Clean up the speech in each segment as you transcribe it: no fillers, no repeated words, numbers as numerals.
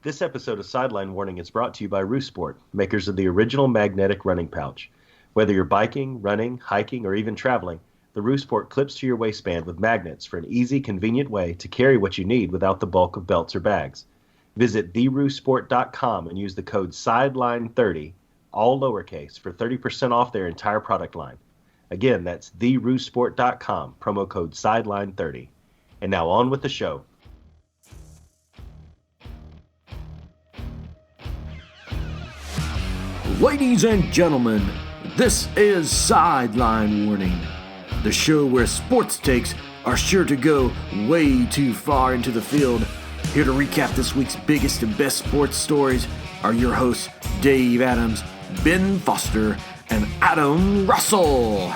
This episode of Sideline Warning is brought to you by Roost Sport, makers of the original magnetic running pouch. Whether you're biking, running, hiking, or even traveling, the Roost Sport clips to your waistband with magnets for an easy, convenient way to carry what you need without the bulk of belts or bags. Visit theroostsport.com and use the code SIDELINE30, all lowercase, for 30% off their entire product line. Again, that's theroostsport.com, promo code SIDELINE30. And now on with the show. Ladies and gentlemen, this is Sideline Warning, the show where sports takes are sure to go way too far into the field. Here to recap this week's biggest and best sports stories are your hosts, Dave Adams, Ben Foster, and Adam Russell.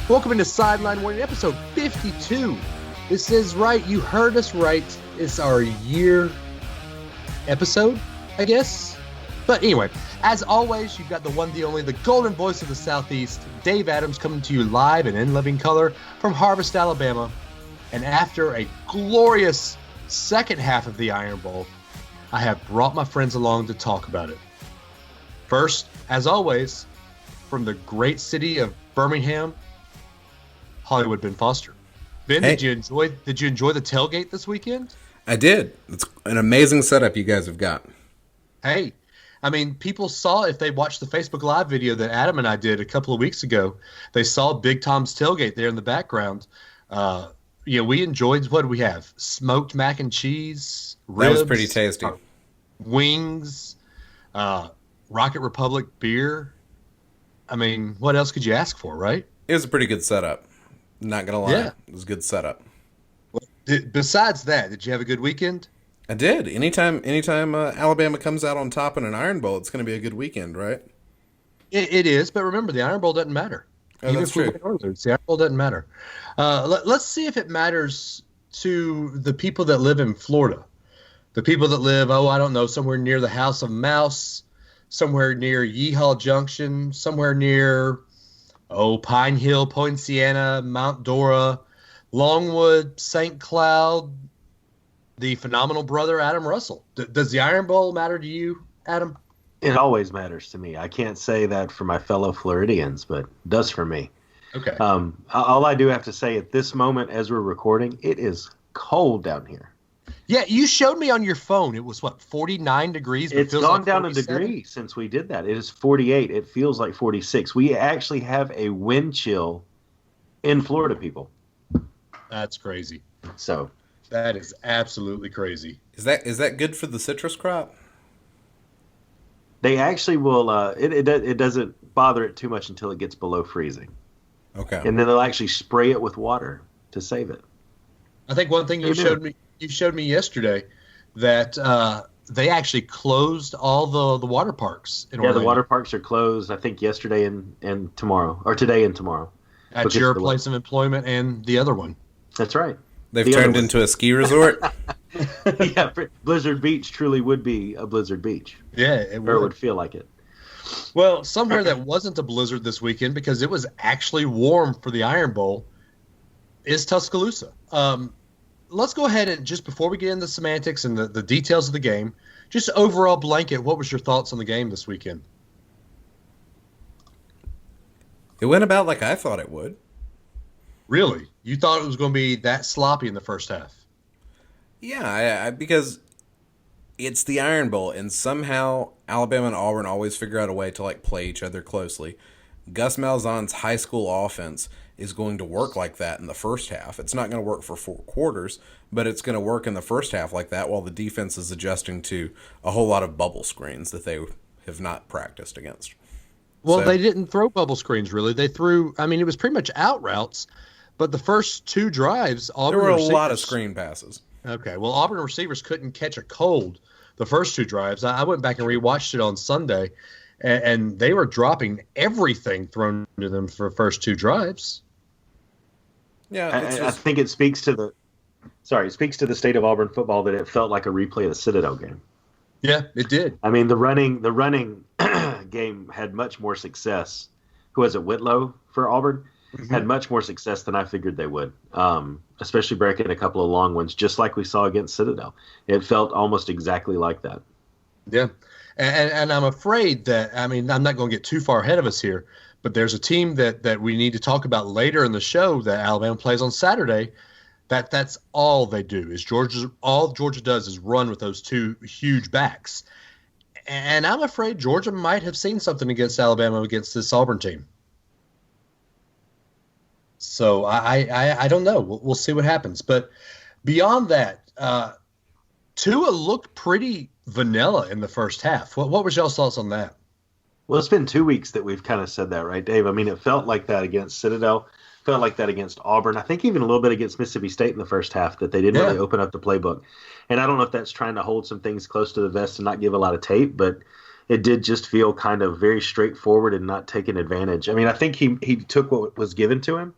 Welcome into Sideline Warning, episode 52. This is right. You heard us right. It's our year episode, I guess. But anyway, as always, you've got the one, the only, the golden voice of the Southeast, Dave Adams, coming to you live and in living color from Harvest, Alabama. And after a glorious second half of the Iron Bowl, I have brought my friends along to talk about it. First, as always, from the great city of Birmingham, Hollywood, Ben Foster. Ben, hey. Did you enjoy the tailgate this weekend? I did. It's an amazing setup you guys have got. Hey, I mean, people saw, if they watched the Facebook Live video that Adam and I did a couple of weeks ago, they saw Big Tom's tailgate there in the background. We enjoyed, what do we have? Smoked mac and cheese, ribs, that was pretty tasty. Wings, Rocket Republic beer. I mean, what else could you ask for, right? It was a pretty good setup. Not gonna lie, Yeah. It was a good setup. Besides that, did you have a good weekend? I did. Anytime Alabama comes out on top in an Iron Bowl, it's going to be a good weekend, right? It is, but remember, the Iron Bowl doesn't matter. Oh, Even that's if we true. win or lose, the Iron Bowl doesn't matter. Let's see if it matters to the people that live in Florida. The people that live, somewhere near the House of Mouse, somewhere near Yeehaw Junction, somewhere near, Pine Hill, Poinciana, Mount Dora, Longwood, St. Cloud, the phenomenal brother Adam Russell. Does the Iron Bowl matter to you, Adam? It always matters to me. I can't say that for my fellow Floridians, but it does for me. Okay. All I do have to say at this moment as we're recording, it is cold down here. Yeah, you showed me on your phone. It was, 49 degrees? But It's feels gone like down 47? a degree since we did that. It is 48. It feels like 46. We actually have a wind chill in Florida, people. That's crazy. So That is absolutely crazy. Is that good for the citrus crop? they actually will. It doesn't bother it too much until it gets below freezing, Okay. and then they'll actually spray it with water to save it. I think one thing you showed me yesterday that they actually closed all the water parks in Orlando. The water parks are closed. I think yesterday and tomorrow, or today and tomorrow. At your place of employment and the other one. That's right. They've turned into a ski resort? Yeah, Blizzard Beach truly would be a Blizzard Beach. Yeah, It would feel like it. Well, somewhere that wasn't a blizzard this weekend because it was actually warm for the Iron Bowl is Tuscaloosa. Let's go ahead and just before we get into the semantics and the details of the game, just overall blanket, what was your thoughts on the game this weekend? It went about like I thought it would. Really? You thought it was going to be that sloppy in the first half? Yeah, because it's the Iron Bowl, and somehow Alabama and Auburn always figure out a way to play each other closely. Gus Malzahn's high school offense is going to work like that in the first half. It's not going to work for 4 quarters, but it's going to work in the first half like that while the defense is adjusting to a whole lot of bubble screens that they have not practiced against. Well, they didn't throw bubble screens, really. They threw, it was pretty much out routes, but the first 2 drives, Auburn there were a receivers, lot of screen passes. Okay, well, Auburn receivers couldn't catch a cold the first 2 drives. I went back and rewatched it on Sunday, and they were dropping everything thrown to them for the first 2 drives. Yeah, I think it speaks to the state of Auburn football that it felt like a replay of the Citadel game. Yeah, it did. I mean, the running game had much more success. Who was it? Whitlow for Auburn. had much more success than I figured they would, especially breaking a couple of long ones, just like we saw against Citadel. It felt almost exactly like that. Yeah. And I'm afraid that, I mean, I'm not going to get too far ahead of us here, but there's a team that we need to talk about later in the show that Alabama plays on Saturday. That's all they do is all Georgia does is run with those two huge backs. And I'm afraid Georgia might have seen something against Alabama against this Auburn team. So I don't know. We'll see what happens. But beyond that, Tua looked pretty vanilla in the first half. What was y'all's thoughts on that? Well, it's been 2 weeks that we've kind of said that, right, Dave? I mean, it felt like that against Citadel, felt like that against Auburn. I think even a little bit against Mississippi State in the first half that they didn't really open up the playbook. And I don't know if that's trying to hold some things close to the vest and not give a lot of tape, but it did just feel kind of very straightforward and not taking advantage. I mean, I think he took what was given to him,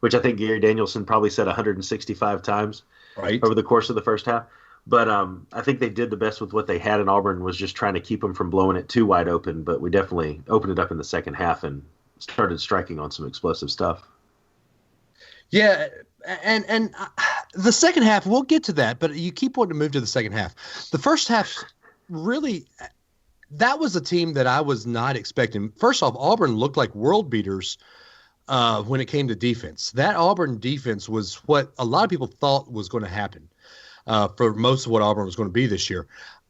which I think Gary Danielson probably said 165 times over the course of the first half. But I think they did the best with what they had, and Auburn was just trying to keep them from blowing it too wide open. But we definitely opened it up in the second half and started striking on some explosive stuff. Yeah, and the second half, we'll get to that, but you keep wanting to move to the second half. The first half, really, that was a team that I was not expecting. First off, Auburn looked like world beaters when it came to defense. That Auburn defense was what a lot of people thought was going to happen. For most of what Auburn was going to be this year.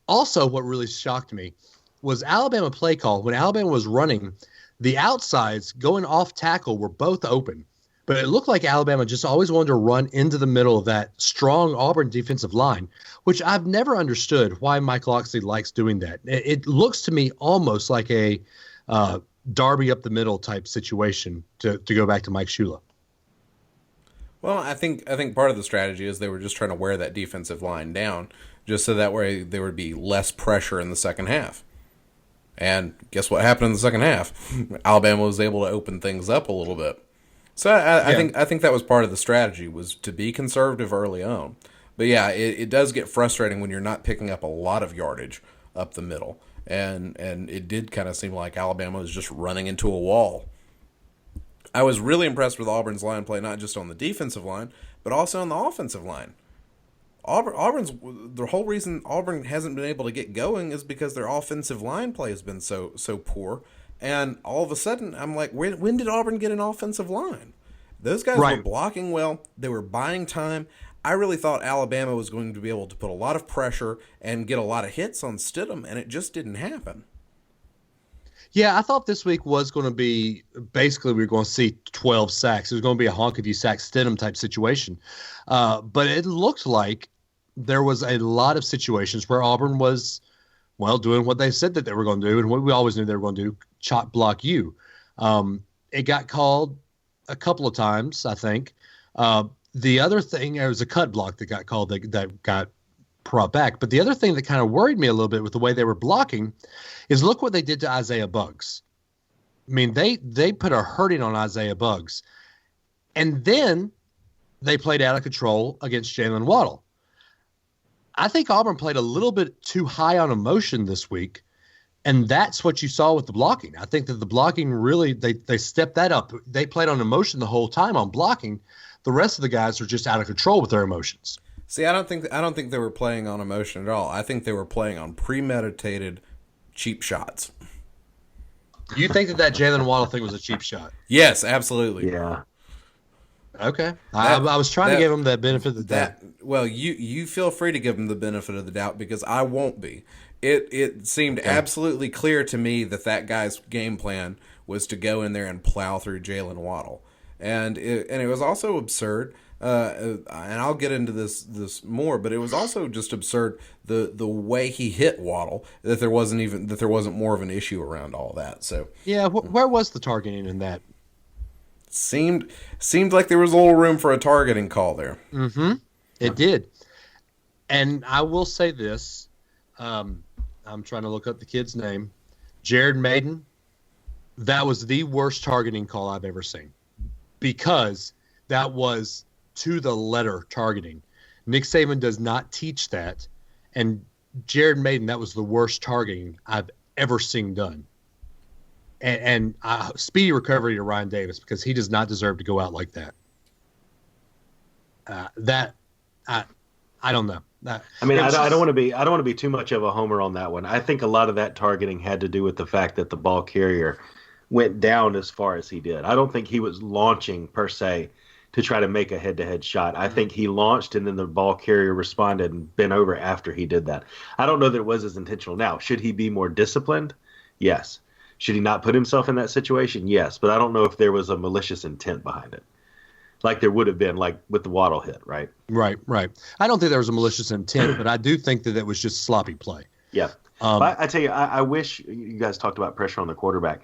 Also, what really shocked me was Alabama play call. When Alabama was running, the outsides going off tackle were both open. But it looked like Alabama just always wanted to run into the middle of that strong Auburn defensive line, which I've never understood why Mike Locksley likes doing that. It looks to me almost like a Darby up the middle type situation to go back to Mike Shula. Well, I think part of the strategy is they were just trying to wear that defensive line down, just so that way there would be less pressure in the second half. And guess what happened in the second half? Alabama was able to open things up a little bit. So I think that was part of the strategy, was to be conservative early on. But yeah, it does get frustrating when you're not picking up a lot of yardage up the middle, and it did kind of seem like Alabama was just running into a wall. I was really impressed with Auburn's line play, not just on the defensive line, but also on the offensive line. The whole reason Auburn hasn't been able to get going is because their offensive line play has been so poor. And all of a sudden, I'm like, when did Auburn get an offensive line? Those guys were blocking well. They were buying time. I really thought Alabama was going to be able to put a lot of pressure and get a lot of hits on Stidham, and it just didn't happen. Yeah, I thought this week was going to be basically we were going to see 12 sacks. It was going to be a honk if you sack Stidham type situation. But it looked like there was a lot of situations where Auburn was, doing what they said that they were going to do and what we always knew they were going to do, chop block you. It got called a couple of times, I think. The other thing, there was a cut block that got called that got brought back. But the other thing that kind of worried me a little bit with the way they were blocking is look what they did to Isaiah Buggs. I mean, they put a hurting on Isaiah Buggs. And then they played out of control against Jalen Waddle. I think Auburn played a little bit too high on emotion this week, and that's what you saw with the blocking. I think that the blocking really, they stepped that up. They played on emotion the whole time on blocking. The rest of the guys were just out of control with their emotions. See, I don't think they were playing on emotion at all. I think they were playing on premeditated cheap shots. You think that Jalen Waddle thing was a cheap shot? Yes, absolutely. Yeah. Okay. I was trying to give him that benefit of the doubt. Well, you feel free to give him the benefit of the doubt because I won't be. It seemed absolutely clear to me that guy's game plan was to go in there and plow through Jalen Waddle. And it was also absurd. And I'll get into this more, but it was also just absurd the way he hit Waddle, that there wasn't more of an issue around all that. So yeah, where was the targeting in that? Seemed like there was a little room for a targeting call there. Mm-hmm. It did. And I will say this, I'm trying to look up the kid's name, Jared Maiden. That was the worst targeting call I've ever seen, because that was to the letter targeting. Nick Saban does not teach that. And Jared Maiden, that was the worst targeting I've ever seen done. and speedy recovery to Ryan Davis, because he does not deserve to go out like that. I don't know. I mean, I don't want to be too much of a homer on that one. I think a lot of that targeting had to do with the fact that the ball carrier went down as far as he did. I don't think he was launching per se to try to make a head-to-head shot. I think he launched and then the ball carrier responded and bent over after he did that. I don't know that it was as intentional. Now, should he be more disciplined? Yes. Should he not put himself in that situation? Yes. But I don't know if there was a malicious intent behind it, like there would have been, like with the Waddle hit, right? Right. I don't think there was a malicious intent, but I do think that it was just sloppy play. Yeah. But I tell you, I wish you guys talked about pressure on the quarterback.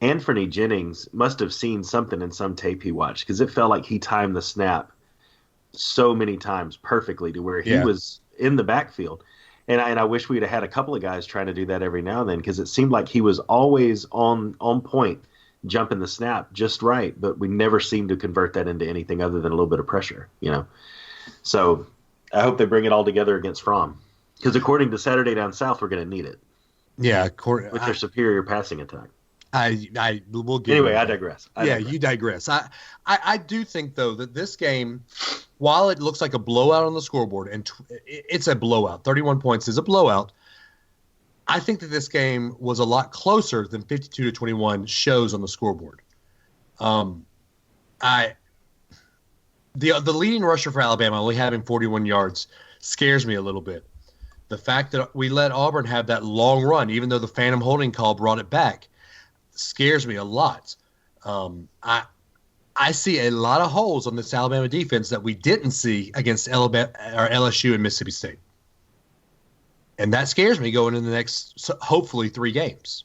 Anthony Jennings must have seen something in some tape he watched, because it felt like he timed the snap so many times perfectly to where he was in the backfield. And I wish we'd have had a couple of guys trying to do that every now and then, because it seemed like he was always on point, jumping the snap just right, but we never seemed to convert that into anything other than a little bit of pressure, you know. So I hope they bring it all together against Fromm, because according to Saturday Down South, we're going to need it. Yeah, with their superior passing attack. I will get anyway. I digress. You digress. I do think though that this game, while it looks like a blowout on the scoreboard, and it's a blowout, 31 points is a blowout, I think that this game was a lot closer than 52-21 shows on the scoreboard. The leading rusher for Alabama only having 41 yards scares me a little bit. The fact that we let Auburn have that long run, even though the phantom holding call brought it back, scares me a lot. I see a lot of holes on this Alabama defense that we didn't see against Alabama or LSU and Mississippi State. And that scares me going into the next, hopefully, 3 games.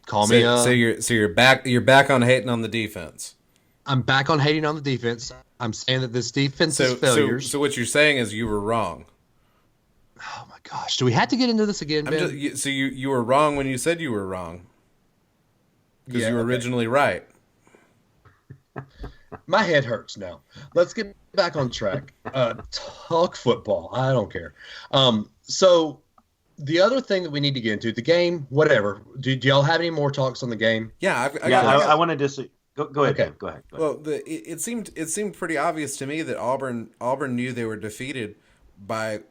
So you're back on hating on the defense. I'm back on hating on the defense. I'm saying that this defense is failures. So what you're saying is you were wrong. Oh my gosh! Do we have to get into this again, Ben? You were wrong when you said you were wrong, because you were originally right. My head hurts now. Let's get back on track. Talk football. I don't care. So the other thing that we need to get into, the game, whatever. Do y'all have any more talks on the game? Yeah, I want to disagree. Go ahead. Okay. Go ahead. Well, it seemed pretty obvious to me that Auburn knew they were defeated by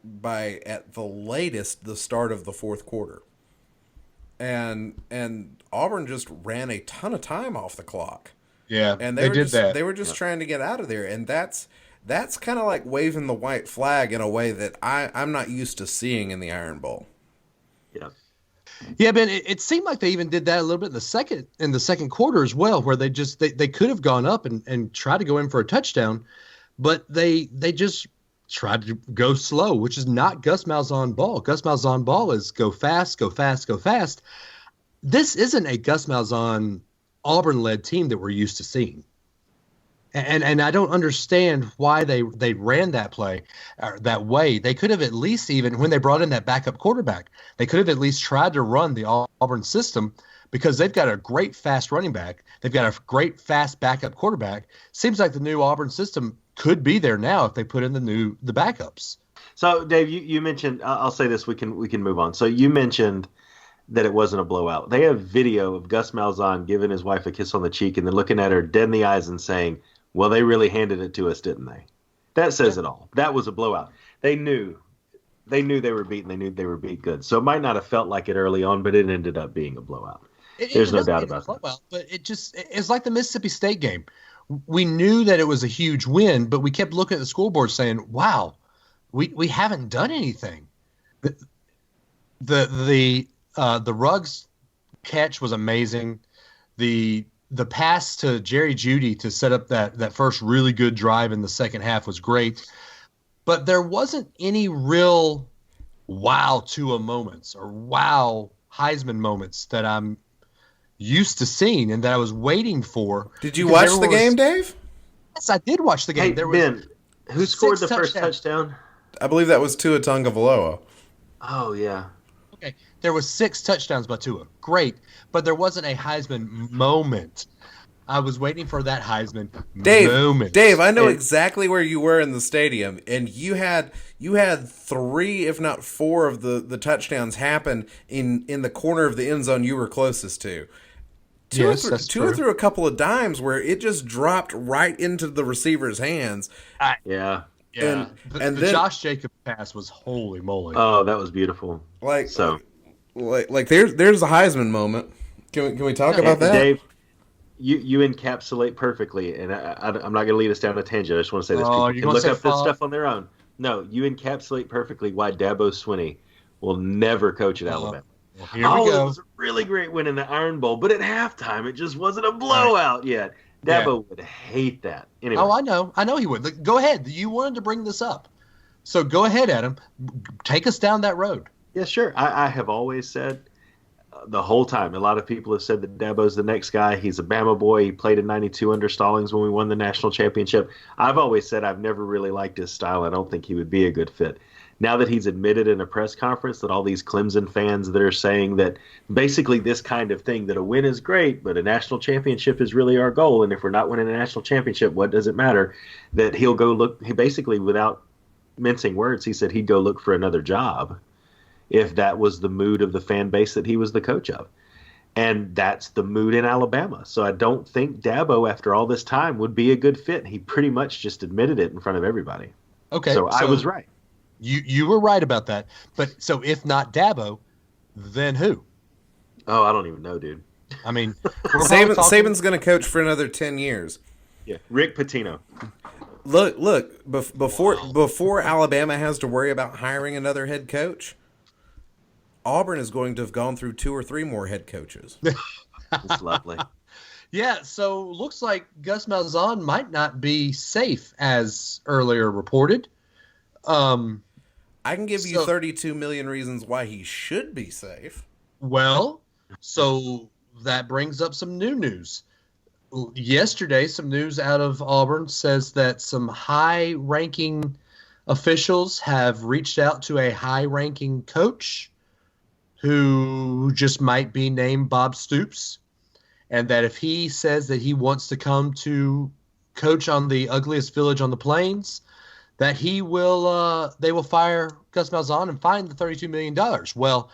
at the latest the start of the fourth quarter, and Auburn just ran a ton of time off the clock. Yeah, and they did that. They were just trying to get out of there, and that's kind of like waving the white flag in a way that I'm not used to seeing in the Iron Bowl. Yeah, Ben. It seemed like they even did that a little bit in the second quarter as well, where they could have gone up and tried to go in for a touchdown, but they just tried to go slow, which is not Gus Malzahn ball. Gus Malzahn ball is go fast, go fast, go fast. This isn't a Gus Malzahn Auburn-led team that we're used to seeing. And I don't understand why they ran that play that way. They could have at least, even when they brought in that backup quarterback, they could have at least tried to run the Auburn system, because they've got a great fast running back. They've got a great fast backup quarterback. Seems like the new Auburn system could be there now if they put in the backups. So, Dave, you mentioned, I'll say this, we can move on. So you mentioned that it wasn't a blowout. They have video of Gus Malzahn giving his wife a kiss on the cheek and then looking at her dead in the eyes and saying, well, they really handed it to us, didn't they? That says it all. That was a blowout. They knew they were beaten. They knew they were beat good. So it might not have felt like it early on, but it ended up being a blowout. There's no doubt about that. But it's like the Mississippi State game. We knew that it was a huge win, but we kept looking at the scoreboard saying, wow, we haven't done anything. The Ruggs catch was amazing. The pass to Jerry Jeudy to set up that first really good drive in the second half was great. But there wasn't any real wow Tua moments or wow Heisman moments that I'm used to seeing and that I was waiting for. Did you watch the game, Dave? Yes, I did watch the game. Hey, Ben, who scored the first touchdown? I believe that was Tua Tagovailoa. Oh, yeah. Okay, there was 6 touchdowns by Tua. Great, but there wasn't a Heisman moment. I was waiting for that Heisman moment. Dave, I know exactly where you were in the stadium, and you had 3, if not 4, of the touchdowns happen in the corner of the end zone you were closest to. Two or through a couple of dimes where it just dropped right into the receiver's hands. Yeah. And the then Josh Jacobs pass was holy moly. Oh, that was beautiful. Like there's a Heisman moment. Can we talk about that? Dave, you encapsulate perfectly, and I'm not going to lead us down a tangent. I just want to say this. People can look up this stuff on their own. No, you encapsulate perfectly why Dabo Swinney will never coach at Alabama. Well, here we go. It was a really great win in the Iron Bowl, but at halftime it just wasn't a blowout yet. Dabo would hate that. Anyway. Oh, I know he would. Go ahead. You wanted to bring this up, so go ahead, Adam. Take us down that road. Yeah, sure. I have always said the whole time. A lot of people have said that Dabo's the next guy. He's a Bama boy. He played in '92 under Stallings when we won the national championship. I've always said I've never really liked his style. I don't think he would be a good fit. Now that he's admitted in a press conference that all these Clemson fans that are saying that basically this kind of thing, that a win is great, but a national championship is really our goal, and if we're not winning a national championship, what does it matter? That he'll go look, he basically, without mincing words, he said he'd go look for another job if that was the mood of the fan base that he was the coach of. And that's the mood in Alabama. So I don't think Dabo, after all this time, would be a good fit. He pretty much just admitted it in front of everybody. Okay. So I was right. You were right about that. But so if not Dabo, then who? Oh, I don't even know, dude. I mean, Saban's going to coach for another 10 years. Yeah, Rick Pitino. Look. Before Alabama has to worry about hiring another head coach, Auburn is going to have gone through 2 or 3 more head coaches. That's lovely. Yeah, so looks like Gus Malzahn might not be safe, as earlier reported. I can give you 32 million reasons why he should be safe. Well, so that brings up some new news. Yesterday, some news out of Auburn says that some high-ranking officials have reached out to a high-ranking coach who just might be named Bob Stoops, and that if he says that he wants to come to coach on the ugliest village on the plains, that they will fire Gus Malzahn and fine the $32 million. Well,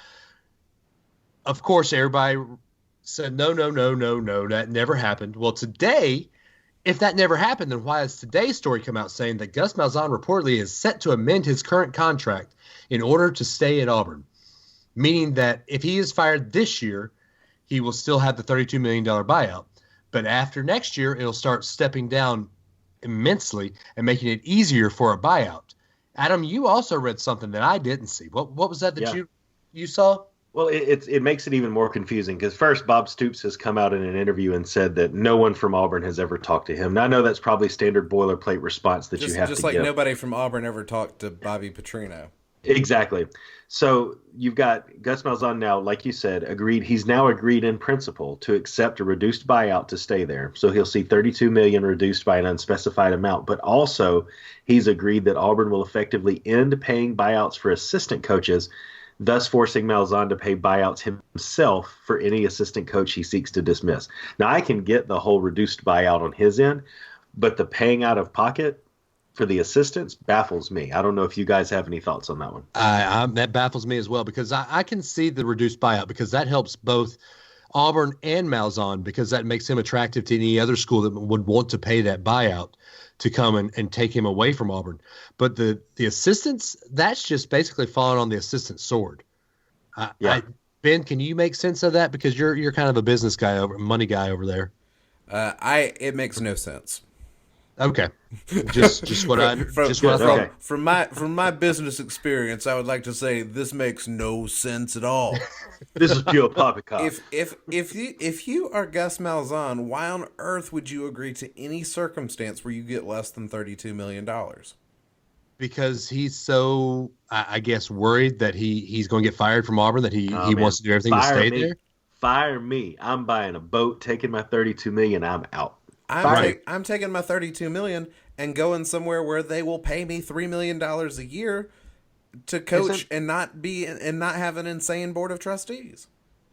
of course, everybody said, no, that never happened. Well, today, if that never happened, then why has today's story come out saying that Gus Malzahn reportedly is set to amend his current contract in order to stay at Auburn? Meaning that if he is fired this year, he will still have the $32 million buyout. But after next year, it'll start stepping down immensely and making it easier for a buyout. Adam, you also read something that I didn't see. What was that you saw? Well, it makes it even more confusing because first, Bob Stoops has come out in an interview and said that no one from Auburn has ever talked to him. Now, I know that's probably standard boilerplate response that you have to give. Just like nobody from Auburn ever talked to Bobby Petrino. Exactly. So you've got Gus Malzahn now, like you said, agreed. He's now agreed in principle to accept a reduced buyout to stay there. So he'll see $32 million reduced by an unspecified amount. But also, he's agreed that Auburn will effectively end paying buyouts for assistant coaches, thus forcing Malzahn to pay buyouts himself for any assistant coach he seeks to dismiss. Now, I can get the whole reduced buyout on his end, but the paying out of pocket for the assistants baffles me. I don't know if you guys have any thoughts on that one. That baffles me as well because I can see the reduced buyout because that helps both Auburn and Malzahn because that makes him attractive to any other school that would want to pay that buyout to come and take him away from Auburn. But the assistants, that's just basically falling on the assistant's sword. Ben, can you make sense of that? Because you're kind of a business guy, money guy over there. It makes no sense. Okay, just what I thought. From my business experience, I would like to say this makes no sense at all. This is pure poppycock. If you are Gus Malzahn, why on earth would you agree to any circumstance where you get less than $32 million? Because he's so, I guess, worried that he's going to get fired from Auburn, that he wants to do everything to stay there. Fire me! I'm buying a boat, taking my $32 million. I'm out. I'm taking my $32 million and going somewhere where they will pay me $3 million a year to coach and not have an insane board of trustees.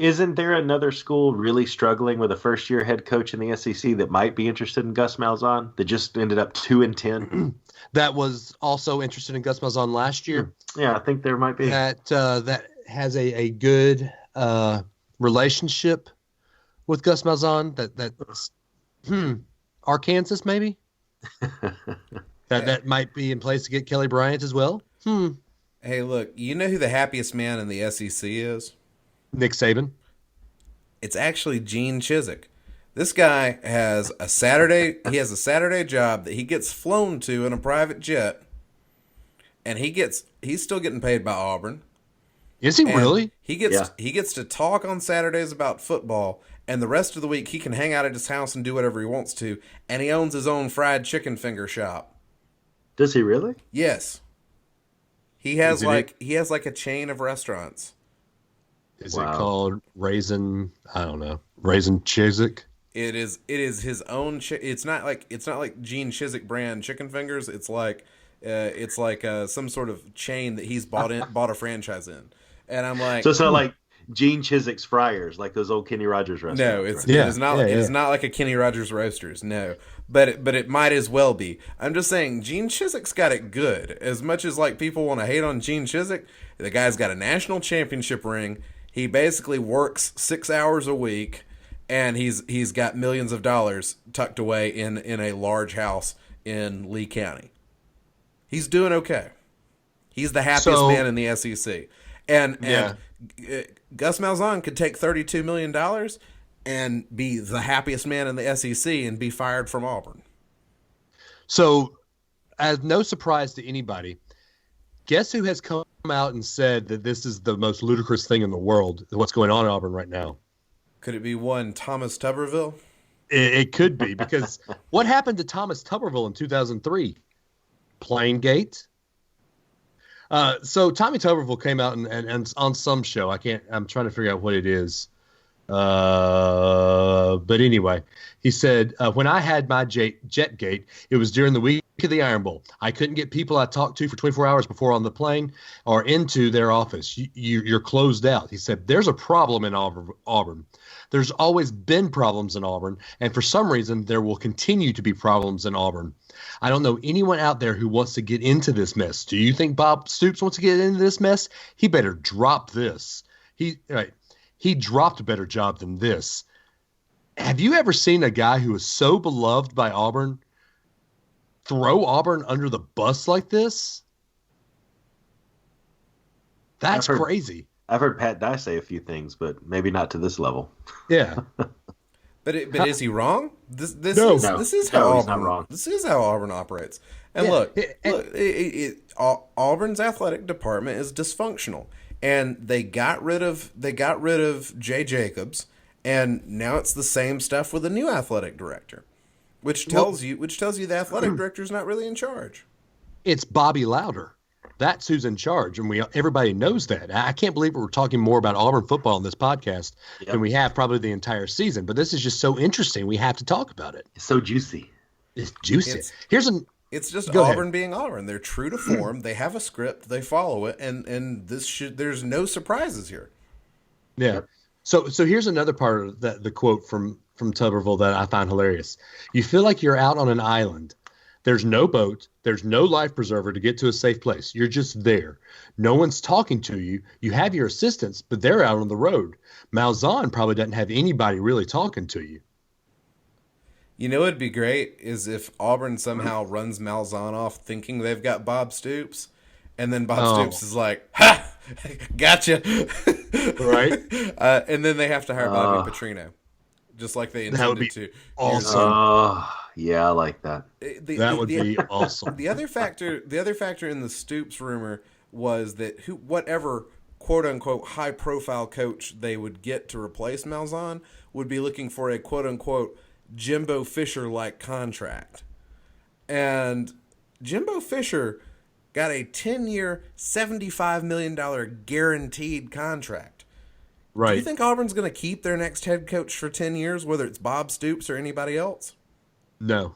Isn't there another school really struggling with a first-year head coach in the SEC that might be interested in Gus Malzahn that just ended up 2-10? That was also interested in Gus Malzahn last year. Yeah, I think there might be. That has a good relationship with Gus Malzahn. Arkansas maybe. that might be in place to get Kelly Bryant as well. Hey, look, you know who the happiest man in the SEC is? Nick Saban. It's actually Gene Chizik. This guy has a Saturday. He has a Saturday job that he gets flown to in a private jet, and he's still getting paid by Auburn. Is he And really? He gets to talk on Saturdays about football, and the rest of the week he can hang out at his house and do whatever he wants to. And he owns his own fried chicken finger shop. Does he really? Yes. He has like a chain of restaurants. Is it called Raisin? I don't know. Raisin Chizik. It is his own. It's not like Gene Chizik brand chicken fingers. It's like some sort of chain that he's bought a franchise in. And I'm like, so it's not like Gene Chizik's Fryers, like those old Kenny Rogers restaurants. No, it is not like a Kenny Rogers Roasters. No, but it might as well be. I'm just saying, Gene Chizik's got it good. As much as like people want to hate on Gene Chizik, the guy's got a national championship ring. He basically works 6 hours a week, and he's got millions of dollars tucked away in a large house in Lee County. He's doing okay. He's the happiest man in the SEC. And Gus Malzahn could take $32 million and be the happiest man in the SEC and be fired from Auburn. So, as no surprise to anybody, guess who has come out and said that this is the most ludicrous thing in the world, what's going on in Auburn right now? Could it be one Thomas Tuberville? It could be, because what happened to Thomas Tuberville in 2003? Planegate. So Tommy Tuberville came out and on some show. I'm trying to figure out what it is. But anyway, he said, when I had my jet gate, it was during the week of the Iron Bowl. I couldn't get people I talked to for 24 hours before on the plane or into their office. You're closed out. He said, there's a problem in Auburn. There's always been problems in Auburn, and for some reason, there will continue to be problems in Auburn. I don't know anyone out there who wants to get into this mess. Do you think Bob Stoops wants to get into this mess? He better drop this. He dropped a better job than this. Have you ever seen a guy who is so beloved by Auburn throw Auburn under the bus like this? That's crazy. I've heard Pat Dye say a few things, but maybe not to this level. Yeah. But is he wrong? This is how Auburn operates. And look, Auburn's athletic department is dysfunctional, and they got rid of Jay Jacobs, and now it's the same stuff with a new athletic director, which tells you the athletic director is not really in charge. It's Bobby Louder. That's who's in charge, and everybody knows that. I can't believe we're talking more about Auburn football in this podcast than we have probably the entire season. But this is just so interesting. We have to talk about it. It's so juicy. It's juicy. It's just Auburn being Auburn. They're true to form. They have a script. They follow it, and there's no surprises here. Yeah. So here's another part of the quote from Tuberville that I find hilarious. You feel like you're out on an island. There's no boat. There's no life preserver to get to a safe place. You're just there. No one's talking to you. You have your assistants, but they're out on the road. Malzahn probably doesn't have anybody really talking to you. You know what'd be great is if Auburn somehow runs Malzahn off thinking they've got Bob Stoops, and then Bob Stoops is like, "Ha! Gotcha!" Right? And then they have to hire Bobby Petrino, just like they intended that would be to. Awesome. Yeah, I like that. That would be awesome. The other factor in the Stoops rumor was that whatever quote unquote high profile coach they would get to replace Malzahn would be looking for a quote unquote Jimbo Fisher like contract. And Jimbo Fisher got a 10-year, $75 million guaranteed contract. Right. Do you think Auburn's going to keep their next head coach for 10 years, whether it's Bob Stoops or anybody else? No.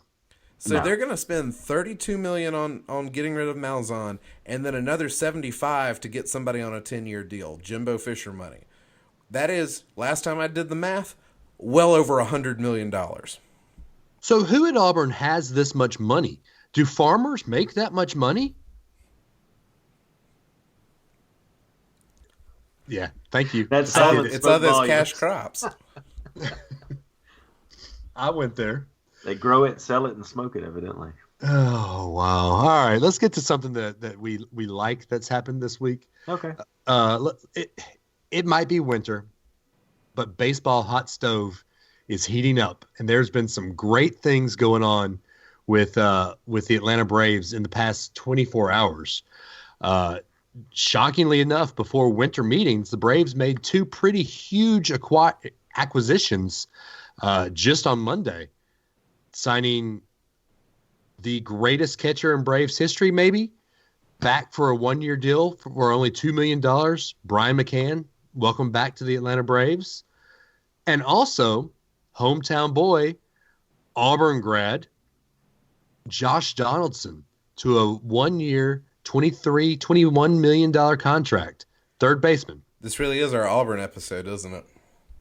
So they're going to spend $32 million on getting rid of Malzahn, and then another $75 to get somebody on a 10-year deal, Jimbo Fisher money. That is, last time I did the math, well over $100 million. So who at Auburn has this much money? Do farmers make that much money? Yeah, thank you. That silence It's spoke others volumes. cash crops. I went there. They grow it, sell it, and smoke it, evidently. Oh, wow. All right, let's get to something that we like that's happened this week. Okay. It might be winter, but baseball hot stove is heating up, and there's been some great things going on with the Atlanta Braves in the past 24 hours. Shockingly enough, before winter meetings, the Braves made two pretty huge acquisitions just on Monday, signing the greatest catcher in Braves history, maybe, back for a one-year deal for only $2 million. Brian McCann, welcome back to the Atlanta Braves. And also, hometown boy, Auburn grad, Josh Donaldson, to a one-year, $21 million contract, third baseman. This really is our Auburn episode, isn't it?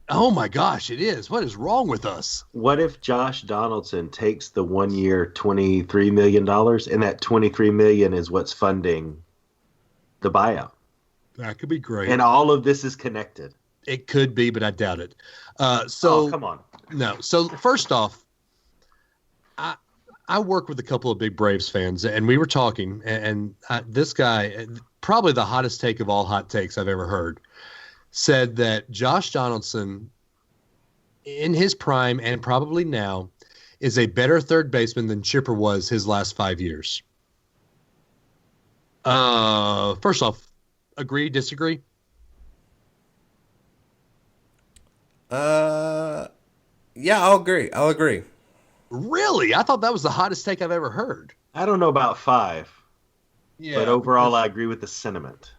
Oh, my gosh, it is. What is wrong with us? What if Josh Donaldson takes the 1 year, $23 million, and that $23 million is what's funding the buyout? That could be great. And all of this is connected. It could be, but I doubt it. Come on. No. So first off, I work with a couple of big Braves fans, and we were talking, and this guy, probably the hottest take of all hot takes I've ever heard, said that Josh Donaldson, in his prime and probably now, is a better third baseman than Chipper was his last 5 years. First off, agree, disagree? Yeah, I'll agree. Really? I thought that was the hottest take I've ever heard. I don't know about 5, Yeah, but overall I agree with the sentiment.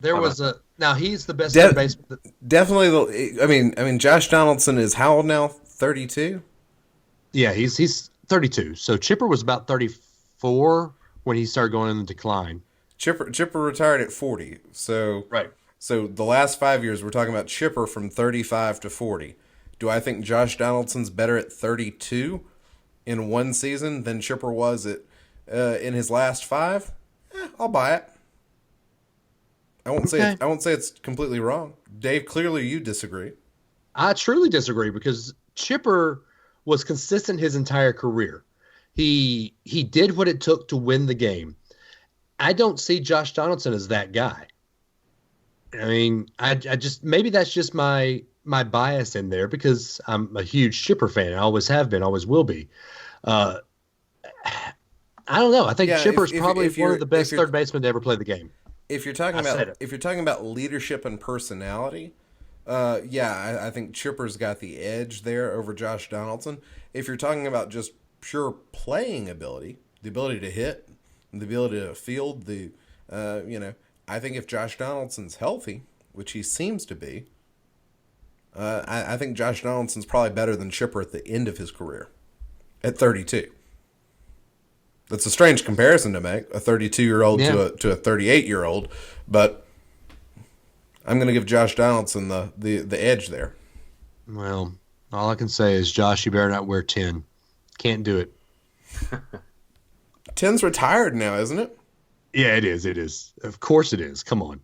Now he's the best third baseman. Definitely. I mean, Josh Donaldson is how old now? 32. Yeah, he's 32. So Chipper was about 34 when he started going in the decline. Chipper retired at 40. So Right. So the last 5 years, we're talking about Chipper from 35 to 40. Do I think Josh Donaldson's better at 32 in one season than Chipper was in his last 5? I'll buy it. I won't say it's completely wrong. Dave, clearly you disagree. I truly disagree because Chipper was consistent his entire career. He did what it took to win the game. I don't see Josh Donaldson as that guy. I mean, I just maybe that's just my bias in there because I'm a huge Chipper fan. I always have been, always will be. I don't know. I think Chipper's probably one of the best third basemen to ever play the game. If you're talking about leadership and personality, I think Chipper's got the edge there over Josh Donaldson. If you're talking about just pure playing ability, the ability to hit, the ability to field, I think if Josh Donaldson's healthy, which he seems to be, I think Josh Donaldson's probably better than Chipper at the end of his career, at 32. That's a strange comparison to make, a 32-year-old to a 38-year-old, but I'm going to give Josh Donaldson the edge there. Well, all I can say is, Josh, you better not wear 10. Can't do it. 10's retired now, isn't it? Yeah, it is. It is. Of course it is. Come on.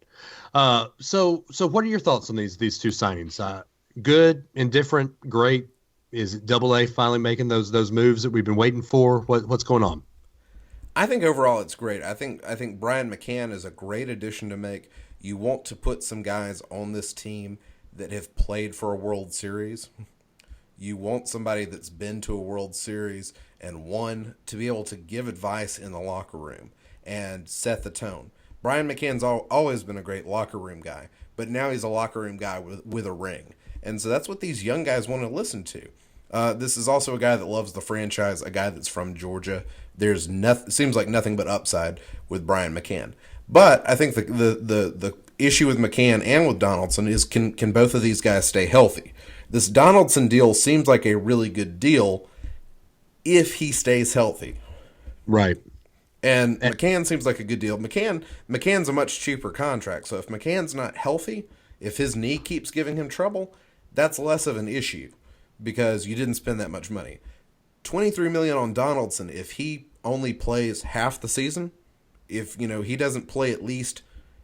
So what are your thoughts on these two signings? Good, indifferent, great? Is it Double-A finally making those moves that we've been waiting for? What's going on? I think overall it's great. I think Brian McCann is a great addition to make. You want to put some guys on this team that have played for a World Series. You want somebody that's been to a World Series and won to be able to give advice in the locker room and set the tone. Brian McCann's always been a great locker room guy, but now he's a locker room guy with a ring. And so that's what these young guys want to listen to. This is also a guy that loves the franchise, a guy that's from Georgia. There's seems like nothing but upside with Brian McCann. But I think the issue with McCann and with Donaldson is can both of these guys stay healthy? This Donaldson deal seems like a really good deal if he stays healthy. Right. And McCann seems like a good deal. McCann's a much cheaper contract. So if McCann's not healthy, If his knee keeps giving him trouble, that's less of an issue because you didn't spend that much money. $23 million on Donaldson, if he only plays half the season, if he doesn't play at least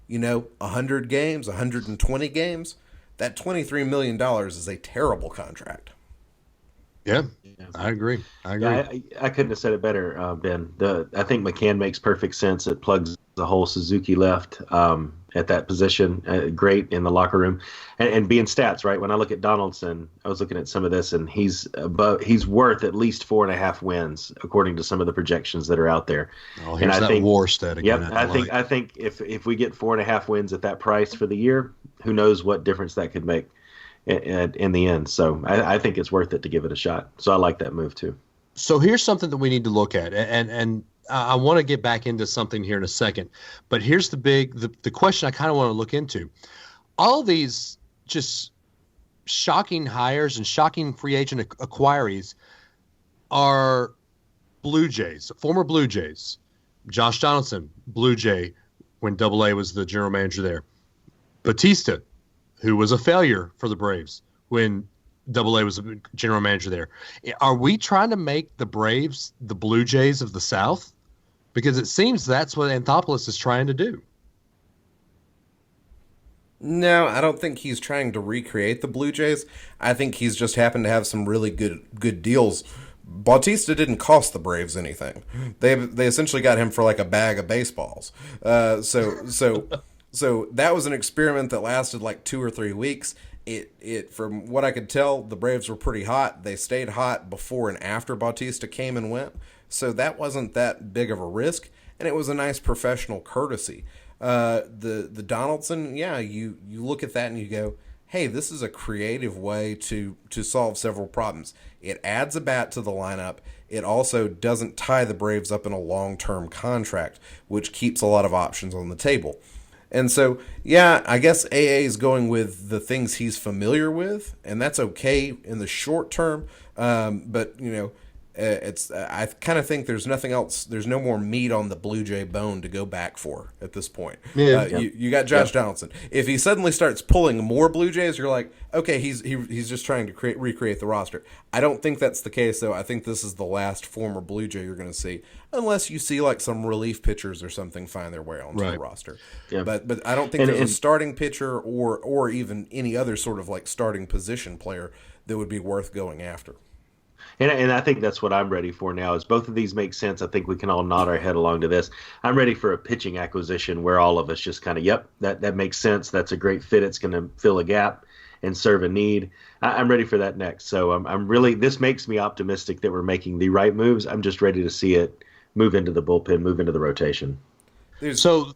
100 games, 120 games, that $23 million is a terrible contract. Yeah, I agree. Yeah, I couldn't have said it better, Ben. I think McCann makes perfect sense. It plugs the hole Suzuki left at that position. Great in the locker room. And being stats, right? When I look at Donaldson, I was looking at some of this, and he's worth at least 4.5 wins according to some of the projections that are out there. Oh, here's that WAR stat again. Yep, I think if we get 4.5 wins at that price for the year, who knows what difference that could make in the end. So I think it's worth it to give it a shot. So I like that move too. So here's something that we need to look at, and I want to get back into something here in a second. But here's the question I kind of want to look into. All these just shocking hires and shocking free agent acquirees are Blue Jays, former Blue Jays. Josh Donaldson, Blue Jay, when Double-A was the general manager there. Batista, who was a failure for the Braves when Double-A was the general manager there. Are we trying to make the Braves the Blue Jays of the South? Because it seems that's what Anthopoulos is trying to do. No, I don't think he's trying to recreate the Blue Jays. I think he's just happened to have some really good deals. Bautista didn't cost the Braves anything. They essentially got him for like a bag of baseballs. So that was an experiment that lasted like 2 or 3 weeks. It from what I could tell, the Braves were pretty hot. They stayed hot before and after Bautista came and went. So that wasn't that big of a risk, and it was a nice professional courtesy. The Donaldson, yeah, you look at that and you go, hey, this is a creative way to solve several problems. It adds a bat to the lineup. It also doesn't tie the Braves up in a long-term contract, which keeps a lot of options on the table. And so, yeah, I guess AA is going with the things he's familiar with, and that's okay in the short term. But I kind of think there's nothing else. There's no more meat on the Blue Jay bone to go back for at this point. Yeah. You got Josh Donaldson. If he suddenly starts pulling more Blue Jays, you're like, okay, he's just trying to recreate the roster. I don't think that's the case, though. I think this is the last former Blue Jay you're going to see, unless you see like some relief pitchers or something find their way onto the roster. Yeah. But I don't think there's a starting pitcher or even any other sort of like starting position player that would be worth going after. And I think that's what I'm ready for now is both of these make sense. I think we can all nod our head along to this. I'm ready for a pitching acquisition where all of us just kind of, yep, that makes sense. That's a great fit. It's going to fill a gap and serve a need. I'm ready for that next. So I'm really, this makes me optimistic that we're making the right moves. I'm just ready to see it move into the bullpen, move into the rotation. So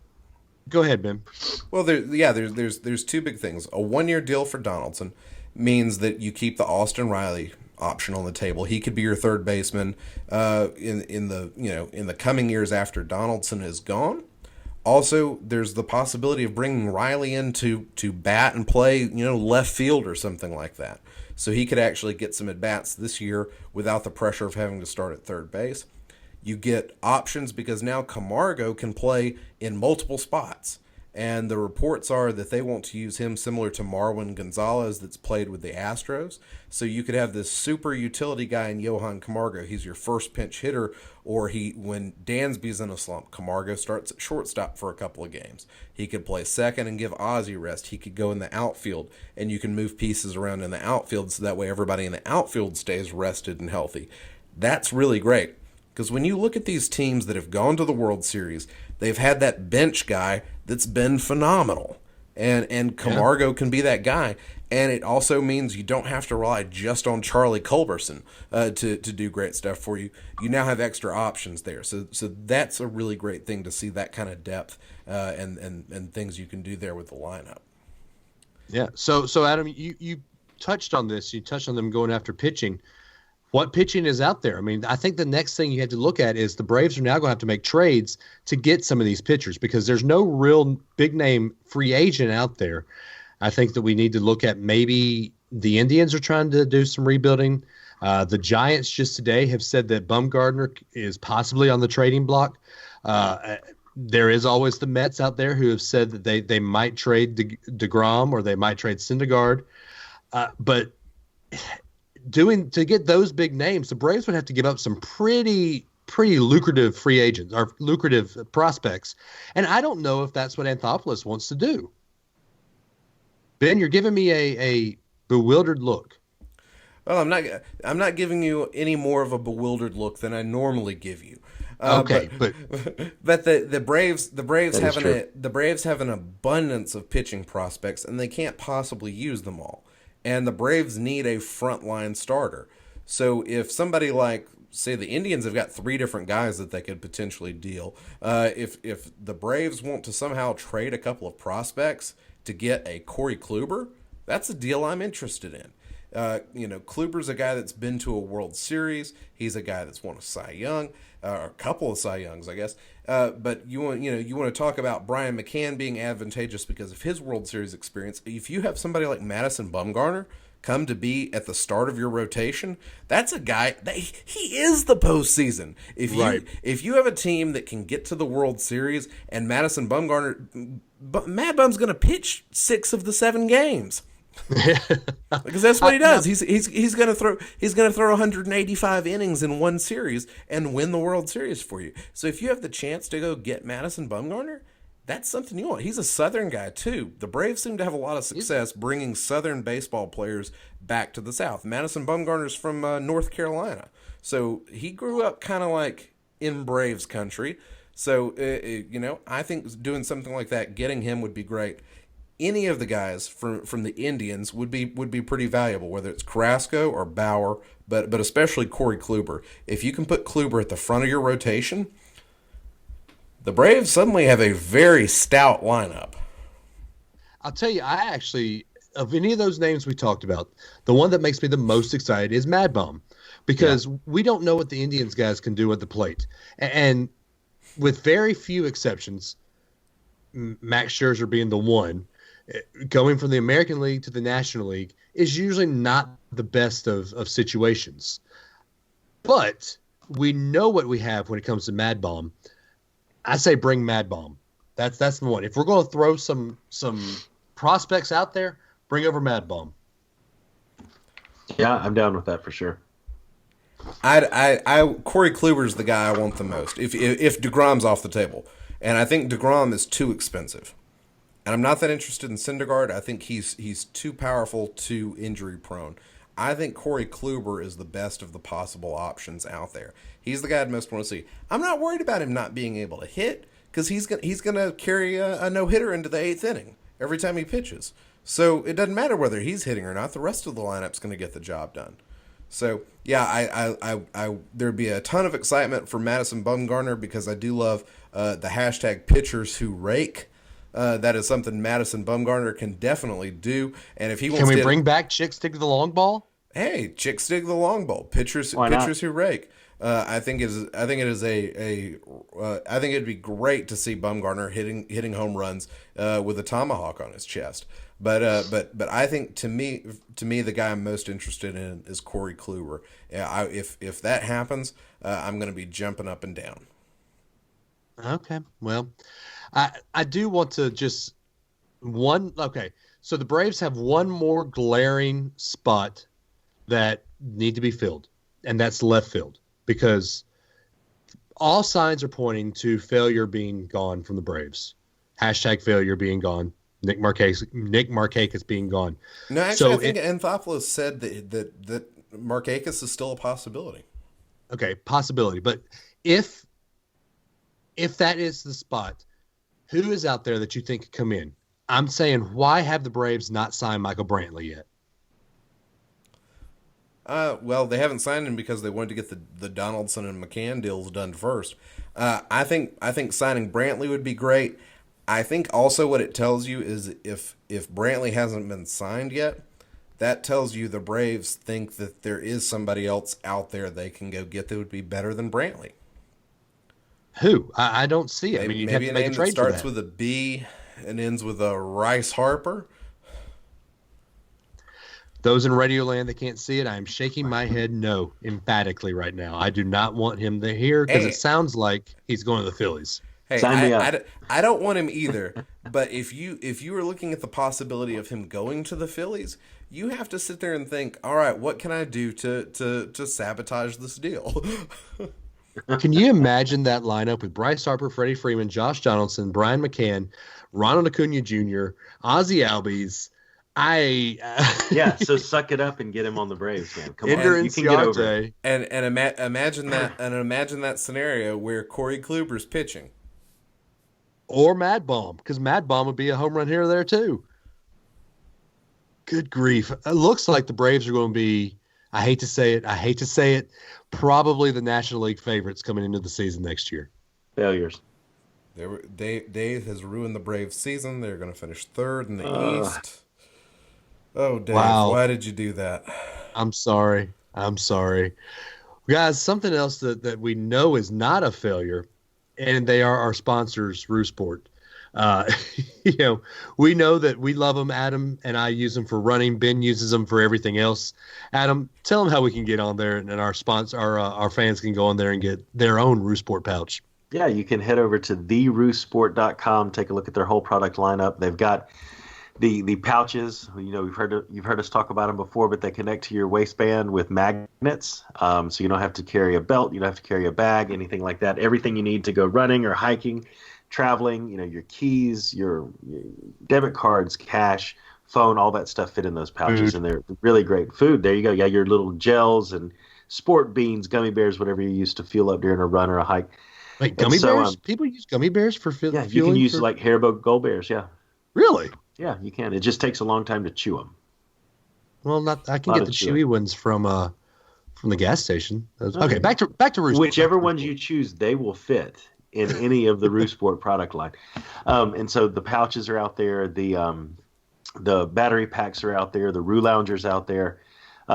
go ahead, Ben. Well, there's two big things. A 1-year deal for Donaldson means that you keep the Austin Riley option on the table. He could be your third baseman in the coming years after Donaldson is gone. Also, there's the possibility of bringing Riley in to bat and play, left field or something like that. So he could actually get some at-bats this year without the pressure of having to start at third base. You get options because now Camargo can play in multiple spots. And the reports are that they want to use him similar to Marwin Gonzalez that's played with the Astros. So you could have this super utility guy in Johan Camargo. He's your first pinch hitter, or when Dansby's in a slump, Camargo starts at shortstop for a couple of games. He could play second and give Ozzie rest. He could go in the outfield, and you can move pieces around in the outfield so that way everybody in the outfield stays rested and healthy. That's really great. Because when you look at these teams that have gone to the World Series, they've had that bench guy that's been phenomenal. And Camargo can be that guy. And it also means you don't have to rely just on Charlie Culberson to do great stuff for you. You now have extra options there. So that's a really great thing to see, that kind of depth and things you can do there with the lineup. Yeah. So Adam, you touched on this. You touched on them going after pitching. What pitching is out there? I mean, I think the next thing you have to look at is the Braves are now going to have to make trades to get some of these pitchers because there's no real big-name free agent out there. I think that we need to look at maybe the Indians are trying to do some rebuilding. The Giants just today have said that Bumgarner is possibly on the trading block. There is always the Mets out there who have said that they might trade DeGrom or they might trade Syndergaard. But to get those big names, the Braves would have to give up some pretty lucrative free agents or lucrative prospects. And I don't know if that's what Anthopoulos wants to do. Ben, you're giving me a bewildered look. Well, I'm not giving you any more of a bewildered look than I normally give you. Okay, but the Braves have an abundance of pitching prospects, and they can't possibly use them all. And the Braves need a frontline starter. So if somebody like, say, the Indians have got 3 different guys that they could potentially deal. If the Braves want to somehow trade a couple of prospects to get a Corey Kluber, that's a deal I'm interested in. Kluber's a guy that's been to a World Series. He's a guy that's won a Cy Young, a couple of Cy Youngs, I guess. But you want to talk about Brian McCann being advantageous because of his World Series experience. If you have somebody like Madison Bumgarner come to be at the start of your rotation, that's a guy that he is the postseason. If you have a team that can get to the World Series and Madison Bumgarner, Mad Bum's going to pitch 6 of the 7 games. Because that's what he does. He's going to throw 185 innings in one series and win the World Series for you. So if you have the chance to go get Madison Bumgarner, that's something you want. He's a Southern guy too. The Braves seem to have a lot of success bringing Southern baseball players back to the South. Madison Bumgarner's from North Carolina, so he grew up kind of like in Braves country. So I think doing something like that, getting him would be great. Any of the guys from the Indians would be pretty valuable, whether it's Carrasco or Bauer, but especially Corey Kluber. If you can put Kluber at the front of your rotation, the Braves suddenly have a very stout lineup. I'll tell you, I actually, of any of those names we talked about, the one that makes me the most excited is Mad Bum, because we don't know what the Indians guys can do at the plate. And with very few exceptions, Max Scherzer being the one, going from the American League to the National League is usually not the best of situations. But we know what we have when it comes to Mad Bomb. I say bring Mad Bomb. That's the one. If we're going to throw some prospects out there, bring over Mad Bomb. Yeah, I'm down with that for sure. Corey Kluber's the guy I want the most. If DeGrom's off the table, and I think DeGrom is too expensive. And I'm not that interested in Syndergaard. I think he's too powerful, too injury prone. I think Corey Kluber is the best of the possible options out there. He's the guy I'd most want to see. I'm not worried about him not being able to hit because he's gonna carry a no hitter into the 8th inning every time he pitches. So it doesn't matter whether he's hitting or not. The rest of the lineup's going to get the job done. So yeah, I there'd be a ton of excitement for Madison Bumgarner because I do love the hashtag pitchers who rake. That is something Madison Bumgarner can definitely do. And if he wants, can we bring back Chick Stick the long ball? Hey, Chick Stick the long ball. Pitchers who rake. I think it'd be great to see Bumgarner hitting home runs with a tomahawk on his chest. But I think to me the guy I'm most interested in is Corey Kluber. If that happens, I'm going to be jumping up and down. Okay, well, I do want to just okay. So the Braves have one more glaring spot that need to be filled, and that's left field, because all signs are pointing to failure being gone from the Braves. Hashtag failure being gone. Nick Markakis being gone. No, actually, I think Anthopoulos said that Markakis is still a possibility. Okay, possibility. But if that is the spot, who is out there that you think could come in? I'm saying, why have the Braves not signed Michael Brantley yet? Well, they haven't signed him because they wanted to get the Donaldson and McCann deals done first. I think signing Brantley would be great. I think also what it tells you is if Brantley hasn't been signed yet, that tells you the Braves think that there is somebody else out there they can go get that would be better than Brantley. Who? I don't see it. Maybe, I mean, you'd have to make a trade that starts for that. with a B and ends with a Rice Harper. Those in Radio Land that can't see it, I am shaking my head emphatically right now. I do not want him here because it sounds like he's going to the Phillies. Hey, Sign me up. I don't want him either. But if you were looking at the possibility of him going to the Phillies, you have to sit there and think, all right, what can I do to sabotage this deal? Can you imagine that lineup with Bryce Harper, Freddie Freeman, Josh Donaldson, Brian McCann, Ronald Acuna Jr., Ozzie Albies? Yeah, so suck it up and get him on the Braves, man. Come Ender on, you can get over it. And imagine that scenario where Corey Kluber's pitching. Or Mad Bomb, because Mad Bomb would be a home run here or there too. Good grief. It looks like the Braves are going to be, I hate to say it, probably the National League favorites coming into the season next year. Failures. Dave has ruined the Braves season. They're going to finish third in the East. Oh, Dave, wow. Why did you do that? I'm sorry. Guys, something else that we know is not a failure, and they are our sponsors, Roosport. We know that we love them. Adam and I use them for running. Ben uses them for everything else. Adam, tell them how we can get on there, and our fans can go on there and get their own Roosport pouch. Yeah, you can head over to theroosport.com, take a look at their whole product lineup. They've got the pouches. You've heard us talk about them before, but they connect to your waistband with magnets, so you don't have to carry a belt, you don't have to carry a bag, anything like that. Everything you need to go running or hiking, traveling, your keys, your debit cards, cash, phone, all that stuff fit in those pouches, and they're really great. Food, there you go. Yeah, your little gels and sport beans, gummy bears, whatever you use to fuel up during a run or a hike. Wait, gummy bears? People use gummy bears for fueling? Yeah, you can use like Haribo Gold Bears, yeah. Really? Yeah, you can. It just takes a long time to chew them. Well, I can get the chewy ones from the gas station. Okay, back to Roosport. Whichever ones you choose, they will fit in any of the Roosport product line. And so the pouches are out there, the battery packs are out there, the Roo Lounger's out there.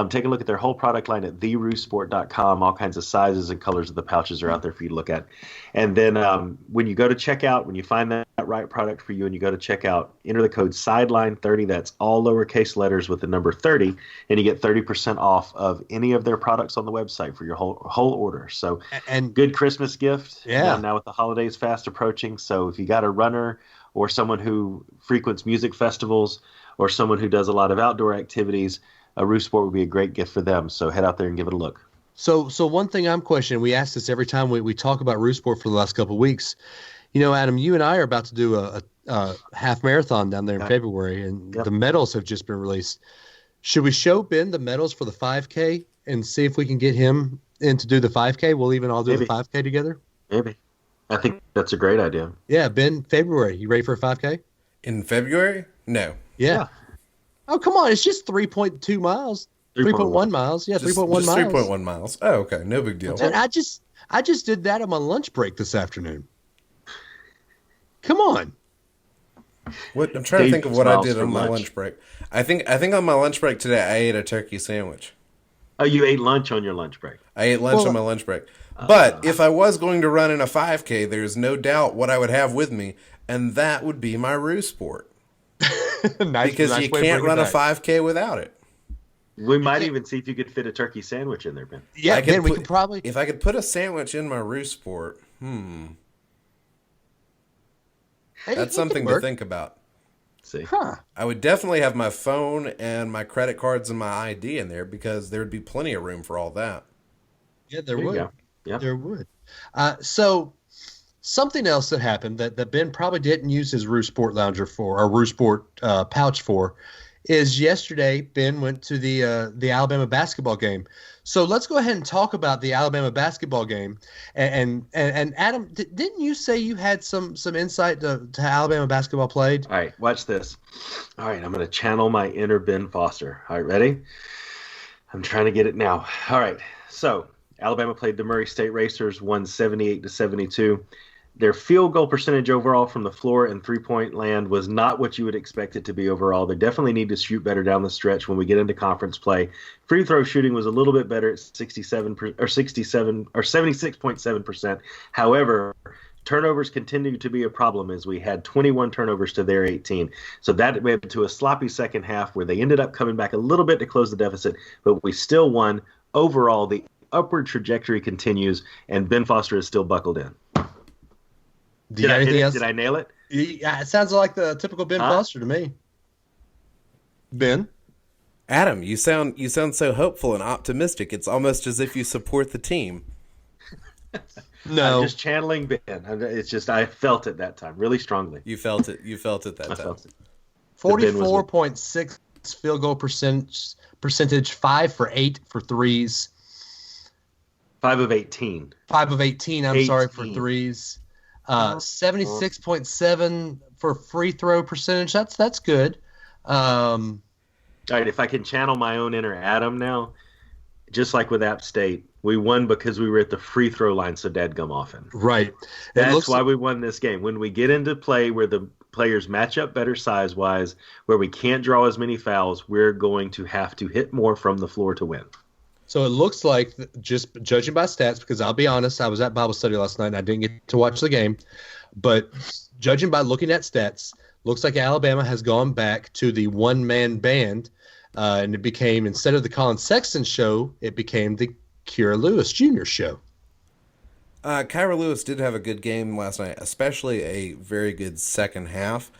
Take a look at their whole product line at theroosport.com. All kinds of sizes and colors of the pouches are out there for you to look at. And then when you go to checkout, when you find that right product for you and you go to checkout, enter the code SIDELINE30. That's all lowercase letters with the number 30, and you get 30% off of any of their products on the website for your whole order. So, and good Christmas gift. Yeah. Now with the holidays fast approaching. So if you got a runner or someone who frequents music festivals or someone who does a lot of outdoor activities, a Roosport would be a great gift for them. So head out there and give it a look. So one thing I'm questioning, we ask this every time we talk about Roosport for the last couple of weeks. Adam, you and I are about to do a half marathon down there in February, and the medals have just been released. Should we show Ben the medals for the 5K and see if we can get him in to do the 5K? We'll even all do the 5K together? Maybe. I think that's a great idea. Yeah, Ben, February. You ready for a 5K? In February? No. Yeah. Oh, come on. It's just 3.2 miles. 3.1 miles. Yeah, 3.1 miles. 3.1 miles. Oh, okay. No big deal. And I just did that on my lunch break this afternoon. Come on. What I'm trying to think of what I did on my lunch break. I think on my lunch break today I ate a turkey sandwich. Oh, you ate lunch on your lunch break? I ate lunch on my lunch break. But if I was going to run in a 5K, there's no doubt what I would have with me, and that would be my Roosport. Because you can't run a 5K without it. We might even see if you could fit a turkey sandwich in there, Ben. Yeah, Ben, we could probably. If I could put a sandwich in my Roosport, that's something to think about. See, I would definitely have my phone and my credit cards and my ID in there because there would be plenty of room for all that. Yeah, there would. Yeah, there would. So something else that happened that Ben probably didn't use his Roosport lounger for, or Roosport pouch for, is yesterday Ben went to the Alabama basketball game. So let's go ahead and talk about the Alabama basketball game. And Adam, didn't you say you had some insight to how Alabama basketball played? All right, watch this. All right, I'm going to channel my inner Ben Foster. All right, ready? I'm trying to get it now. All right, so Alabama played the Murray State Racers, won 78-72. Their field goal percentage overall from the floor and three-point land was not what you would expect it to be overall. They definitely need to shoot better down the stretch when we get into conference play. Free throw shooting was a little bit better at 76.7%. However, turnovers continue to be a problem as we had 21 turnovers to their 18. So that led to a sloppy second half where they ended up coming back a little bit to close the deficit, but we still won. Overall, the upward trajectory continues, and Ben Foster is still buckled in. Do you got anything else? Did I nail it? Yeah, it sounds like the typical Ben Foster to me. Ben? Adam, you sound so hopeful and optimistic. It's almost as if you support the team. No. I'm just channeling Ben. It's just I felt it that time really strongly. You felt it. You felt it that time. Felt it. 44.6 field goal percentage, 5 for 8 for threes. 5 of 18. 5 of 18, I'm 18. sorry, for threes. 76.7 for free throw percentage. That's good. All right, if I can channel my own inner Adam now, just like with App State, we won because we were at the free throw line so dadgum often. Right. That's why we won this game. When we get into play where the players match up better size-wise, where we can't draw as many fouls, we're going to have to hit more from the floor to win. So it looks like, just judging by stats, because I'll be honest, I was at Bible study last night and I didn't get to watch the game, but judging by looking at stats, looks like Alabama has gone back to the one-man band, and it became, instead of the Colin Sexton show, it became the Kira Lewis Jr. show. Kyra Lewis did have a good game last night, especially a very good second half.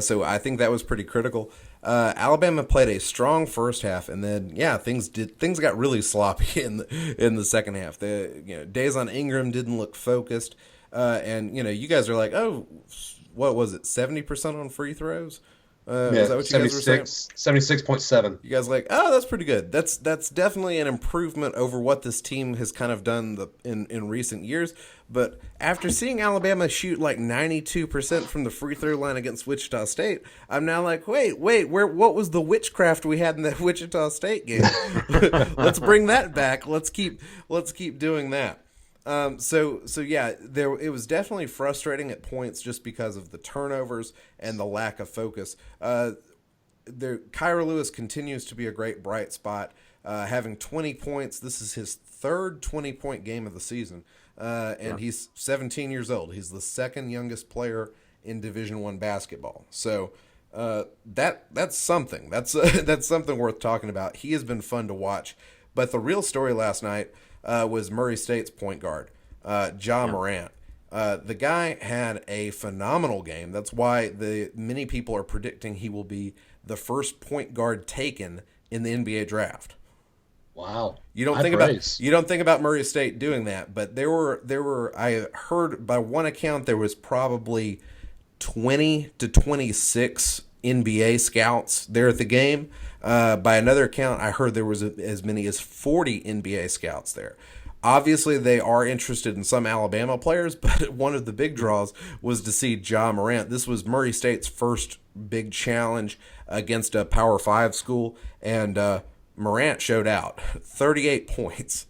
So I think that was pretty critical. Alabama played a strong first half, and then things got really sloppy in the second half. Days on Ingram didn't look focused, and you guys are like, oh, what was it, 70% on free throws? Is that what you guys were saying? 76.7. You guys are like, oh, that's pretty good. That's definitely an improvement over what this team has kind of done in recent years. But after seeing Alabama shoot like 92% from the free throw line against Wichita State, I'm now like, wait, what was the witchcraft we had in that Wichita State game? Let's bring that back. Let's keep doing that. It was definitely frustrating at points just because of the turnovers and the lack of focus. Kyra Lewis continues to be a great bright spot, having 20 points. This is his third 20-point game of the season, and he's 17 years old. He's the second youngest player in Division I basketball. So that's something. That's something worth talking about. He has been fun to watch. But the real story last night was Murray State's point guard, Ja Morant. The guy had a phenomenal game. That's why many people are predicting he will be the first point guard taken in the NBA draft. Wow. You don't think about Murray State doing that, but there were I heard by one account there was probably 20 to 26 NBA scouts there at the game. By another account, I heard there was as many as 40 NBA scouts there. Obviously, they are interested in some Alabama players, but one of the big draws was to see Ja Morant. This was Murray State's first big challenge against a Power 5 school, and Morant showed out. 38 points.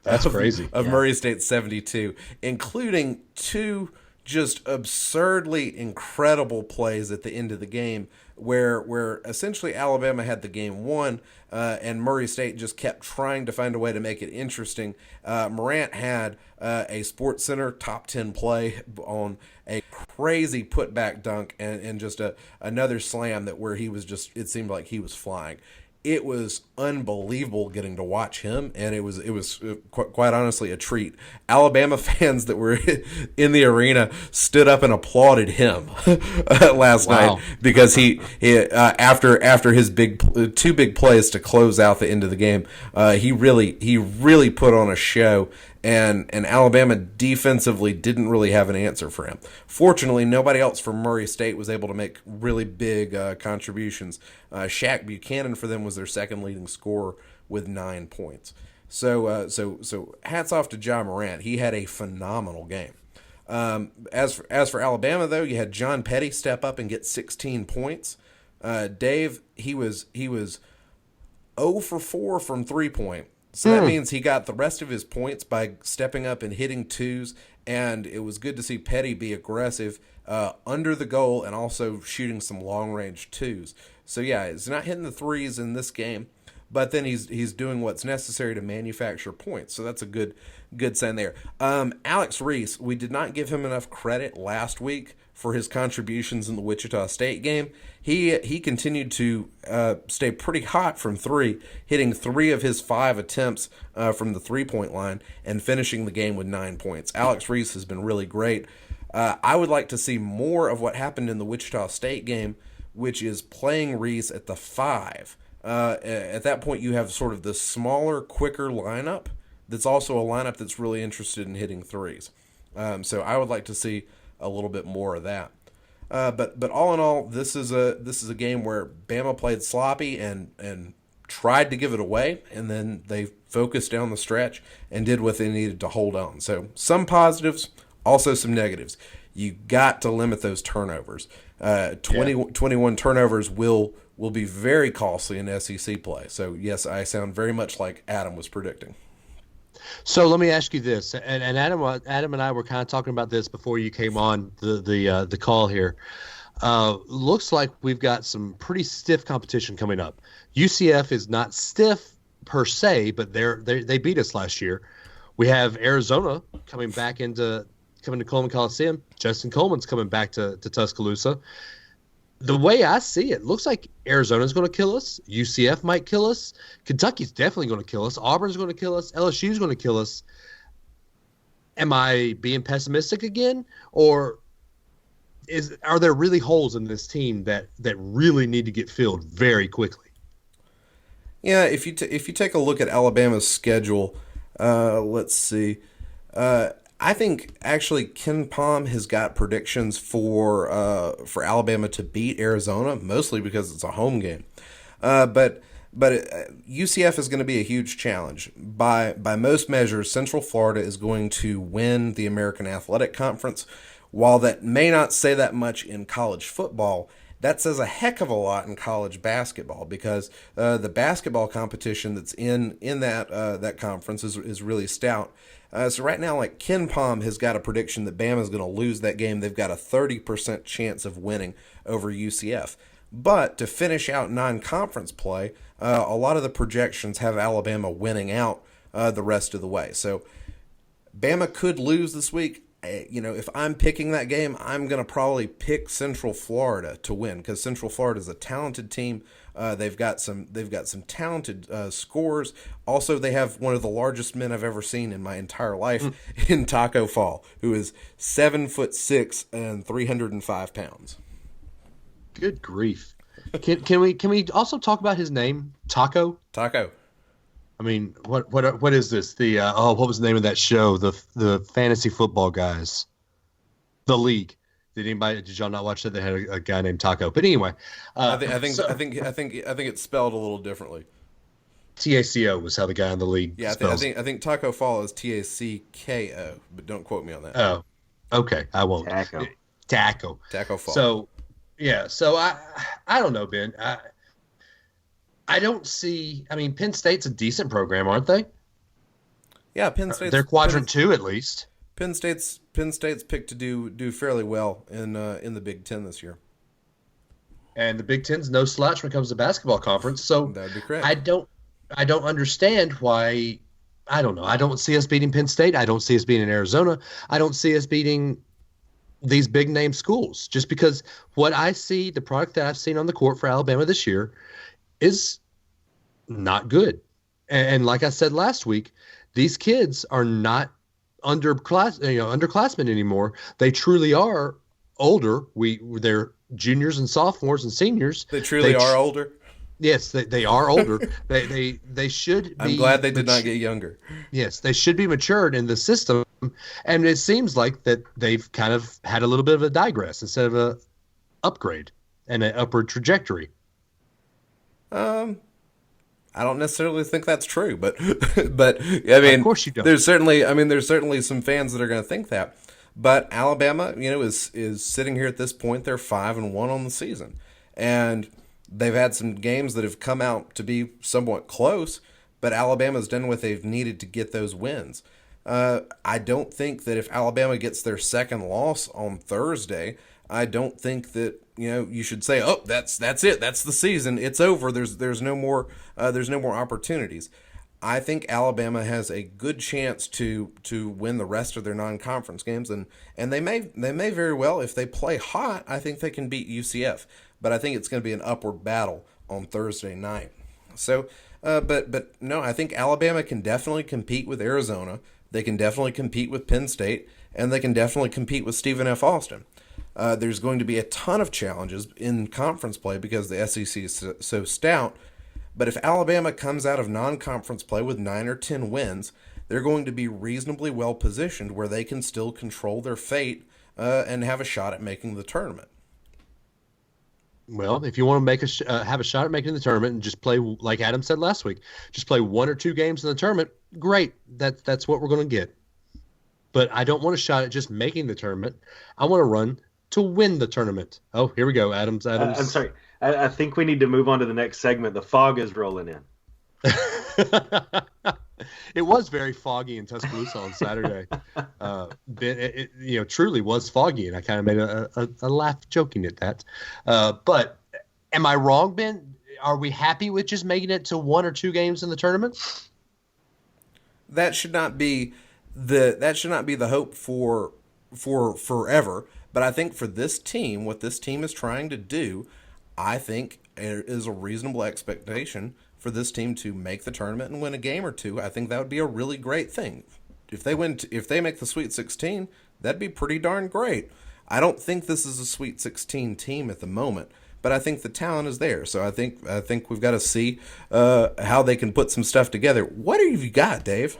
That's crazy. Of Murray State's 72, including two just absurdly incredible plays at the end of the game where essentially Alabama had the game won, and Murray State just kept trying to find a way to make it interesting. Morant had a Sports Center top 10 play on a crazy putback dunk and just another slam where he was just, it seemed like he was flying. It was unbelievable getting to watch him, and it was quite honestly a treat. Alabama fans that were in the arena stood up and applauded him last night because he after his two big plays to close out the end of the game, he really put on a show. And Alabama defensively didn't really have an answer for him. Fortunately, nobody else from Murray State was able to make really big contributions. Shaq Buchanan for them was their second leading scorer with 9 points. So hats off to Ja Morant. He had a phenomenal game. As for Alabama, though, you had John Petty step up and get 16 points. Dave, he was 0 for 4 from 3-point. So that means he got the rest of his points by stepping up and hitting twos, and it was good to see Petty be aggressive under the goal and also shooting some long-range twos. So, yeah, he's not hitting the threes in this game, but then he's doing what's necessary to manufacture points. So that's a good sign there. Alex Reese, we did not give him enough credit last week for his contributions in the Wichita State game. He continued to stay pretty hot from three, hitting 3 of his 5 attempts from the 3-point line and finishing the game with 9 points. Alex Reese has been really great. I would like to see more of what happened in the Wichita State game, which is playing Reese at the 5. At that point, you have sort of the smaller, quicker lineup that's also a lineup that's really interested in hitting threes. So I would like to see a little bit more of that. But all in all, this is a game where Bama played sloppy and tried to give it away, and then they focused down the stretch and did what they needed to hold on. So some positives, also some negatives. You got to limit those turnovers. 21 turnovers will be very costly in SEC play. So yes, I sound very much like Adam was predicting. So let me ask you this, and Adam and I were kind of talking about this before you came on the call here. Looks like we've got some pretty stiff competition coming up. UCF is not stiff per se, but they beat us last year. We have Arizona coming to Coleman Coliseum. Justin Coleman's coming back to Tuscaloosa. The way I see it, looks like Arizona's going to kill us. UCF might kill us. Kentucky's definitely going to kill us. Auburn's going to kill us. LSU's going to kill us. Am I being pessimistic again, or are there really holes in this team that really need to get filled very quickly? Yeah, if you take a look at Alabama's schedule, let's see. I think actually Ken Palm has got predictions for Alabama to beat Arizona, mostly because it's a home game. But UCF is going to be a huge challenge. By most measures, Central Florida is going to win the American Athletic Conference. While that may not say that much in college football, that says a heck of a lot in college basketball, because the basketball competition that's in that conference is really stout. So right now, like, Ken Palm has got a prediction that Bama is going to lose that game. They've got a 30% chance of winning over UCF. But to finish out non-conference play, a lot of the projections have Alabama winning out the rest of the way. So Bama could lose this week. If I'm picking that game, I'm going to probably pick Central Florida to win, because Central Florida is a talented team. They've got some talented scorers. Also, they have one of the largest men I've ever seen in my entire life in Taco Fall, who is 7'6" and 305 pounds. Good grief! Can we also talk about his name, Taco? Taco. I mean, what is this? What was the name of that show? The fantasy football guys, The League. Did y'all not watch that? They had a guy named Taco. But anyway, I think it's spelled a little differently. TACO was how the guy in The League. Yeah, I think Taco Fall is TACKO, but don't quote me on that. Oh, okay, I won't. Taco Fall. So yeah, so I don't know, Ben. I don't see. I mean, Penn State's a decent program, aren't they? Yeah, Penn State. They're quadrant 2 at least. Penn State's picked to do fairly well in the Big Ten this year. And the Big Ten's no slouch when it comes to basketball conference. So that would be correct. I don't understand why. I don't know. I don't see us beating Penn State. I don't see us beating Arizona. I don't see us beating these big name schools, just because what I see, the product that I've seen on the court for Alabama this year, is not good. And like I said last week, these kids are not underclassmen anymore. They truly are older. They're juniors and sophomores and seniors. They truly are older. Yes, they are older. they should be. I'm glad they did not get younger. Yes, they should be matured in the system, and it seems like that they've kind of had a little bit of a digress instead of a upgrade and an upward trajectory. I don't necessarily think that's true, but I mean, of course you don't. There's certainly some fans that are going to think that. But Alabama, is sitting here at this point. They're 5-1 on the season, and they've had some games that have come out to be somewhat close. But Alabama's done what they've needed to get those wins. I don't think that if Alabama gets their second loss on Thursday, I don't think that you should say, "Oh, that's it. That's the season. It's over. There's no more opportunities." I think Alabama has a good chance to win the rest of their non-conference games, and they may very well, if they play hot, I think they can beat UCF. But I think it's going to be an upward battle on Thursday night. So, but no, I think Alabama can definitely compete with Arizona. They can definitely compete with Penn State, and they can definitely compete with Stephen F. Austin. There's going to be a ton of challenges in conference play because the SEC is so stout. But if Alabama comes out of non-conference play with 9 or 10 wins, they're going to be reasonably well positioned where they can still control their fate and have a shot at making the tournament. Well, if you want to make have a shot at making the tournament and just play, like Adam said last week, just play 1 or 2 games in the tournament, great. That's what we're going to get. But I don't want a shot at just making the tournament. I want to run to win the tournament. Oh, here we go, Adams. I'm sorry. I think we need to move on to the next segment. The fog is rolling in. It was very foggy in Tuscaloosa on Saturday. It truly was foggy, and I kind of made a laugh joking at that. But am I wrong, Ben? Are we happy with just making it to 1 or 2 games in the tournament? That should not be the hope for forever. But I think for this team, what this team is trying to do, I think it is a reasonable expectation for this team to make the tournament and win a game or 2. I think that would be a really great thing. If they make the Sweet 16, that'd be pretty darn great. I don't think this is a Sweet 16 team at the moment, but I think the talent is there. So I think we've got to see how they can put some stuff together. What have you got, Dave?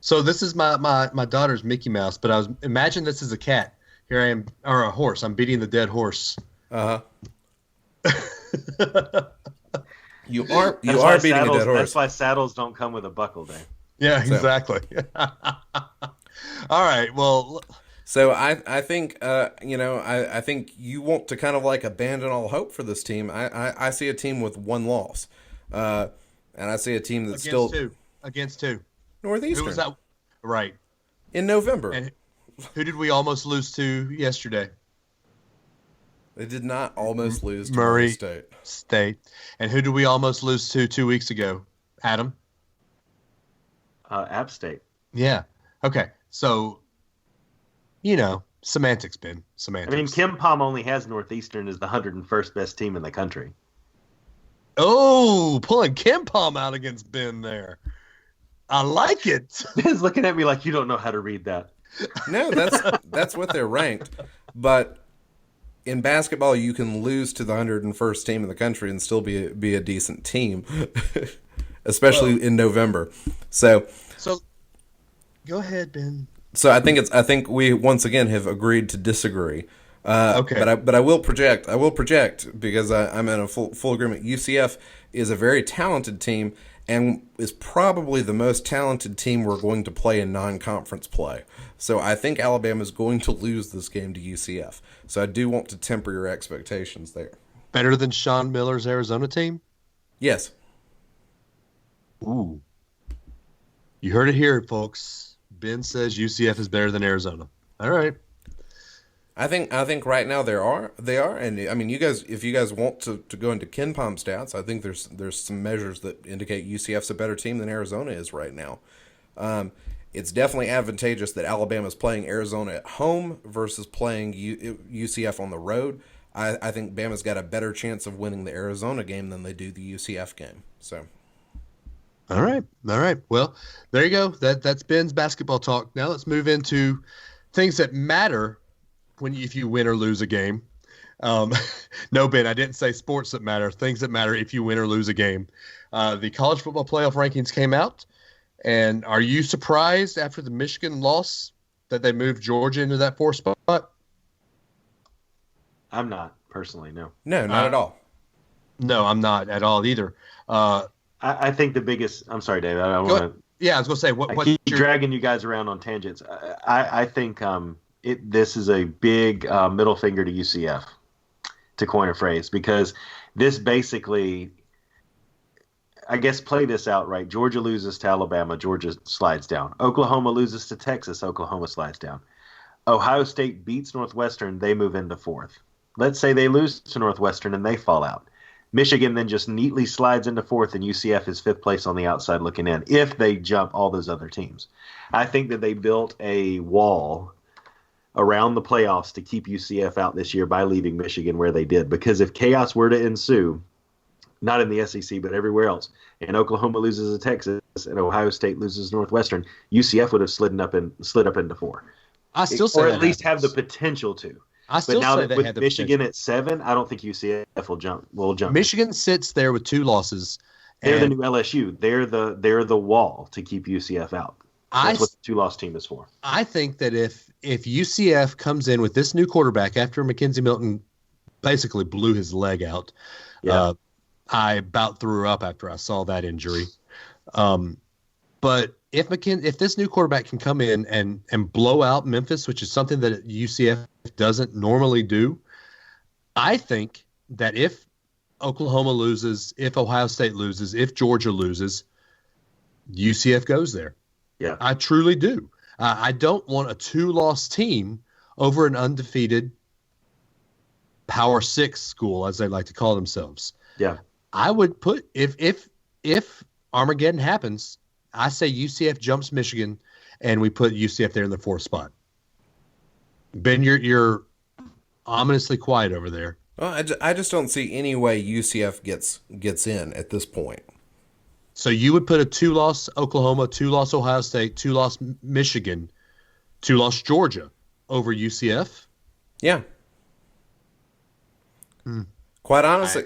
So this is my daughter's Mickey Mouse, but imagine this is a cat. Here I am, or a horse. I'm beating the dead horse. Uh-huh. You are beating a dead horse. That's why saddles don't come with a buckle, Dave. Yeah, exactly. All right. Well, so I think I think you want to kind of like abandon all hope for this team. I see a team with 1 loss, and I see a team that's against two. Northeastern. Who was that? Right. In November. And who did we almost lose to yesterday? They did not almost lose to Murray State. And who did we almost lose to 2 weeks ago? Adam? App State. Yeah. Okay. So, semantics, Ben. Semantics. I mean, Kim Pom only has Northeastern as the 101st best team in the country. Oh, pulling Kim Pom out against Ben there. I like it. Ben's looking at me like you don't know how to read that. No, that's what they're ranked. But in basketball, you can lose to the 101st team in the country and still be a decent team, especially in November. So go ahead, Ben. So I think we once again have agreed to disagree. Okay. But I will project because I'm in a full agreement. UCF is a very talented team and is probably the most talented team we're going to play in non-conference play. So I think Alabama is going to lose this game to UCF. So I do want to temper your expectations there. Better than Sean Miller's Arizona team? Yes. Ooh. You heard it here, folks. Ben says UCF is better than Arizona. All right. I think right now they are, and I mean, if you guys want to go into KenPom stats, I think there's some measures that indicate UCF's a better team than Arizona is right now. It's definitely advantageous that Alabama's playing Arizona at home versus playing UCF on the road. I think Bama's got a better chance of winning the Arizona game than they do the UCF game. So. All right. Well, there you go. That's Ben's basketball talk. Now let's move into things that matter if you win or lose a game. No, Ben, I didn't say sports that matter. Things that matter if you win or lose a game. The college football playoff rankings came out, and are you surprised after the Michigan loss that they moved Georgia into that 4th spot? I'm not, personally, no. No, not at all. No, I'm not at all either. I think the biggest – I'm sorry, David. I don't want to – Yeah, I was going to say – I keep dragging you guys around on tangents. I think this is a big middle finger to UCF, to coin a phrase, because this basically – I guess play this out right. Georgia loses to Alabama. Georgia slides down. Oklahoma loses to Texas. Oklahoma slides down. Ohio State beats Northwestern. They move into 4th. Let's say they lose to Northwestern and they fall out. Michigan then just neatly slides into 4th, and UCF is 5th place on the outside looking in if they jump all those other teams. I think that they built a wall around the playoffs to keep UCF out this year by leaving Michigan where they did, because if chaos were to ensue, not in the SEC, but everywhere else, and Oklahoma loses to Texas, and Ohio State loses Northwestern, UCF would have slid up into 4. I still say or that at least happens. have the potential to. I still But now say that they with had the Michigan potential. at 7, I don't think UCF will jump. Michigan sits there with 2 losses. They're the and new LSU. They're the wall to keep UCF out. That's what the 2-loss team is for. I think that if UCF comes in with this new quarterback after Mackenzie Milton basically blew his leg out, I about threw up after I saw that injury. But if this new quarterback can come in and blow out Memphis, which is something that UCF doesn't normally do, I think that if Oklahoma loses, if Ohio State loses, if Georgia loses, UCF goes there. Yeah, I truly do. I don't want a 2-loss team over an undefeated Power 6 school, as they like to call themselves. Yeah, I would put if Armageddon happens, I say UCF jumps Michigan, and we put UCF there in the 4th spot. Ben, you're ominously quiet over there. Well, I just don't see any way UCF gets in at this point. So you would put a 2-loss Oklahoma, 2-loss Ohio State, 2-loss Michigan, 2-loss Georgia over UCF? Yeah. Quite honestly,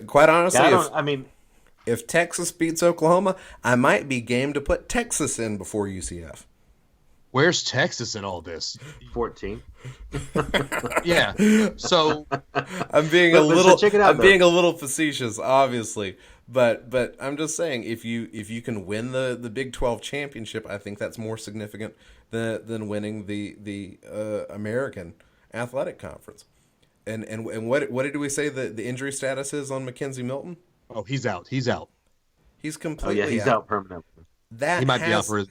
if Texas beats Oklahoma, I might be game to put Texas in before UCF. Where's Texas in all this? 14. Yeah. So I'm being a little facetious, obviously, but I'm just saying if you can win the Big 12 championship, I think that's more significant than winning the American Athletic Conference. And what did we say the injury status is on Mackenzie Milton? Oh, he's out. He's completely he's out permanently. He might be out for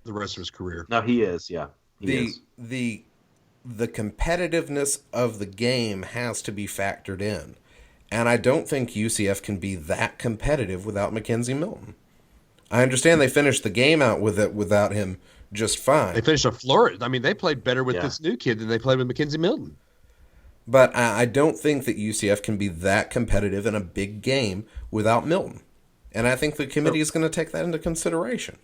the rest of his career. No, he is. Yeah, he is. The competitiveness of the game has to be factored in, and I don't think UCF can be that competitive without Mackenzie Milton. I understand they finished the game out with it without him just fine. They finished a flourish. I mean, they played better with this new kid than they played with Mackenzie Milton. But I don't think that UCF can be that competitive in a big game without Milton. And I think the committee is going to take that into consideration.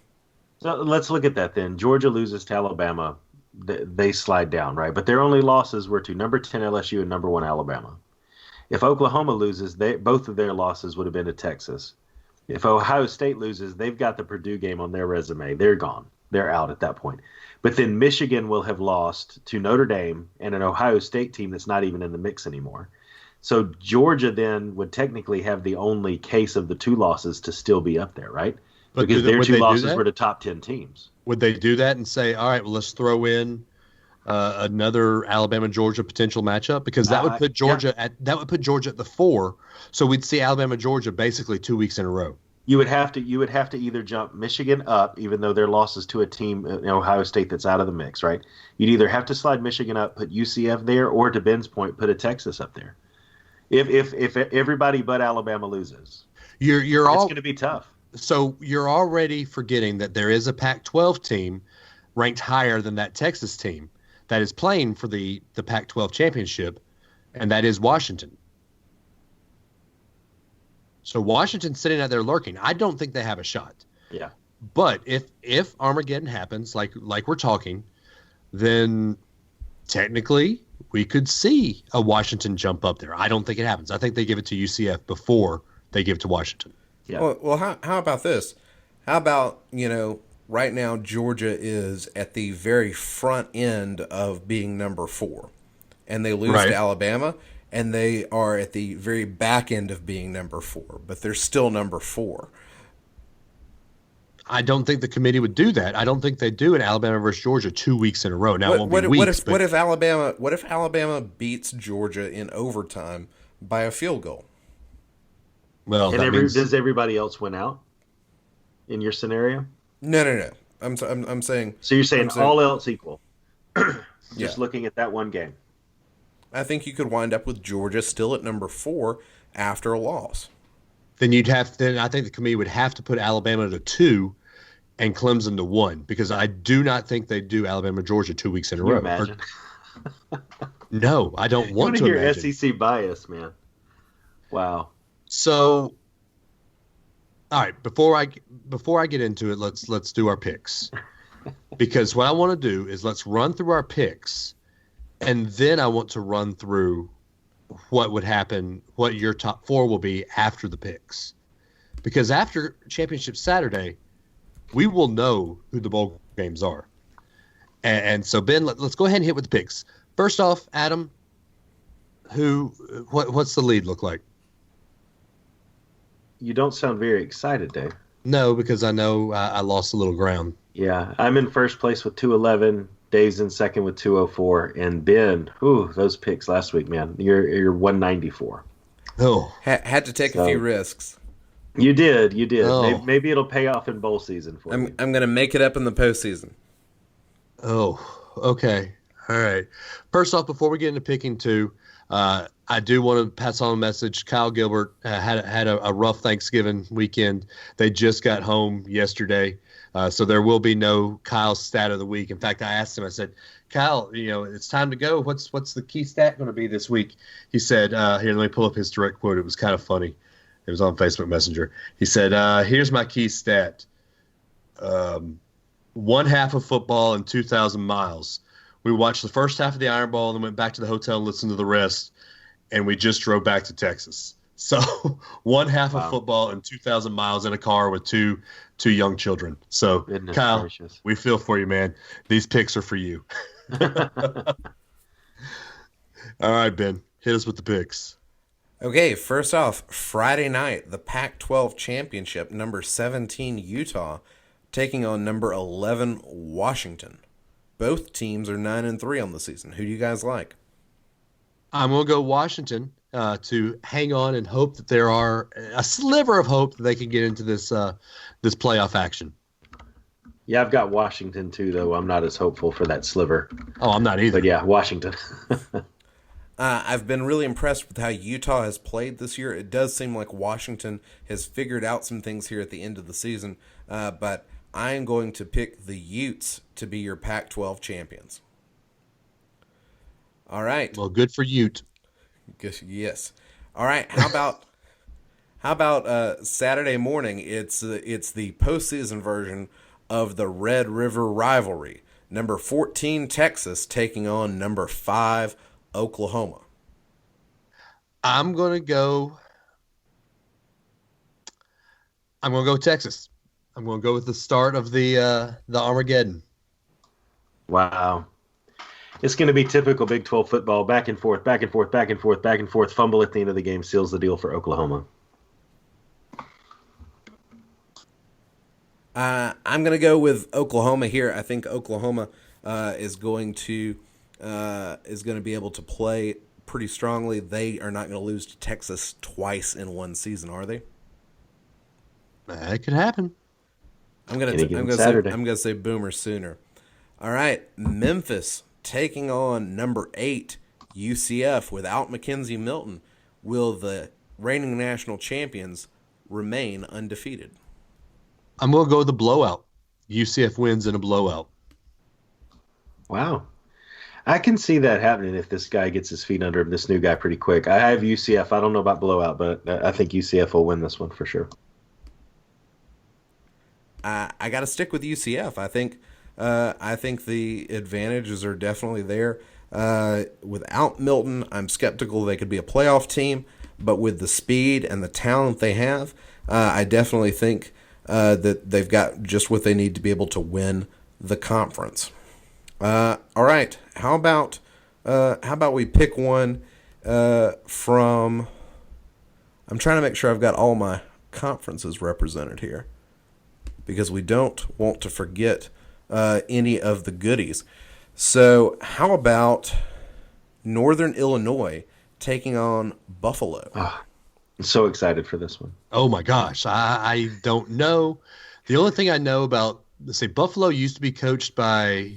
So let's look at that then. Georgia loses to Alabama. They slide down, right? But their only losses were to number 10 LSU and number 1 Alabama. If Oklahoma loses, both of their losses would have been to Texas. If Ohio State loses, they've got the Purdue game on their resume. They're gone. They're out at that point. But then Michigan will have lost to Notre Dame and an Ohio State team that's not even in the mix anymore. So Georgia then would technically have the only case of the 2 losses to still be up there, right? But because their 2 losses were to top 10 teams. Would they do that and say, all right, well, let's throw in another Alabama-Georgia potential matchup? Because that would put Georgia at the 4. So we'd see Alabama-Georgia basically 2 weeks in a row. You would have to either jump Michigan up, even though their losses to a team in Ohio State that's out of the mix, right? You'd either have to slide Michigan up, put UCF there, or to Ben's point, put a Texas up there. If everybody but Alabama loses, it's going to be tough. So you're already forgetting that there is a Pac-12 team ranked higher than that Texas team that is playing for the Pac-12 championship, and that is Washington. So Washington's sitting out there lurking. I don't think they have a shot. Yeah. But if Armageddon happens, like we're talking, then technically we could see a Washington jump up there. I don't think it happens. I think they give it to UCF before they give it to Washington. Yeah. Well, how about this? How about, right now Georgia is at the very front end of being number 4, and they lose to Alabama, and they are at the very back end of being number 4, but they're still number 4. I don't think the committee would do that. I don't think they do an Alabama versus Georgia 2 weeks in a row. Now, it won't be weeks. What if Alabama beats Georgia in overtime by a field goal? Well, does everybody else win out in your scenario? No. I'm saying. So you're saying all else equal, just looking at that one game. I think you could wind up with Georgia still at number 4 after a loss. Then I think the committee would have to put Alabama to 2 and Clemson to 1, because I do not think they do Alabama Georgia 2 weeks in a row. Imagine? No, I don't want to hear imagine. SEC bias, man. Wow. So All right, before I get into it, let's do our picks. Because what I want to do is let's run through our picks, and then I want to run through what would happen, what your top four will be after the picks. Because after Championship Saturday, we will know who the bowl games are. And so, Ben, let's go ahead and hit with the picks. First off, Adam, what's the lead look like? You don't sound very excited, Dave. No, because I know I lost a little ground. Yeah, I'm in first place with 211. Dave's in second with 204, and Ben, those picks last week, man, you're 194. Oh, had to take a few risks. You did. Oh. Maybe it'll pay off in bowl season for you. I'm going to make it up in the postseason. Oh, okay. All right. First off, before we get into picking two, I do want to pass on a message. Kyle Gilbert had a rough Thanksgiving weekend. They just got home yesterday, so there will be no Kyle's stat of the week. In fact, I asked him, I said, Kyle, it's time to go. What's the key stat going to be this week? He said, here, let me pull up his direct quote. It was kind of funny. It was on Facebook Messenger. He said, here's my key stat. 1/2 of football and 2,000 miles. We watched the first half of the Iron Bowl and then went back to the hotel and listened to the rest, and we just drove back to Texas. So 1/2 of football and 2,000 miles in a car with two young children. So, Goodness Kyle, gracious. we feel for you, man. These picks are for you. All right, Ben, hit us with the picks. Okay, first off, Friday night, the Pac-12 championship, number 17 Utah, taking on number 11 Washington. Both teams are 9-3 on the season. Who do you guys like? I'm going to go Washington to hang on and hope that there are a sliver of hope that they can get into this playoff action. Yeah, I've got Washington too, though. I'm not as hopeful for that sliver. Oh, I'm not either. But yeah, Washington. I've been really impressed with how Utah has played this year. It does seem like Washington has figured out some things here at the end of the season, but I am going to pick the Utes to be your Pac-12 champions. All right. Well, good for Ute. Yes. All right. How about Saturday morning? It's the postseason version of the Red River rivalry. Number 14 Texas taking on number 5 Oklahoma. I'm gonna go Texas. I'm gonna go with the start of the Armageddon. Wow. It's going to be typical Big 12 football, back and forth, back and forth, back and forth, back and forth. Fumble at the end of the game seals the deal for Oklahoma. I'm going to go with Oklahoma here. I think Oklahoma is going to be able to play pretty strongly. They are not going to lose to Texas twice in one season, are they? That could happen. I'm going to say Boomer Sooner. All right, Memphis taking on number 8 UCF without Mackenzie Milton. Will the reigning national champions remain undefeated? I'm going to go with the blowout. UCF wins in a blowout. Wow. I can see that happening if this guy gets his feet under him, this new guy, pretty quick. I have UCF. I don't know about blowout, but I think UCF will win this one for sure. I got to stick with UCF. I think the advantages are definitely there. Without Milton, I'm skeptical they could be a playoff team, but with the speed and the talent they have, I definitely think that they've got just what they need to be able to win the conference. All right, how about we pick one from? I'm trying to make sure I've got all my conferences represented here, because we don't want to forget any of the goodies. So how about Northern Illinois taking on Buffalo? I'm so excited for this one. Oh my gosh, I don't know. The only thing I know about, let's say, Buffalo used to be coached by,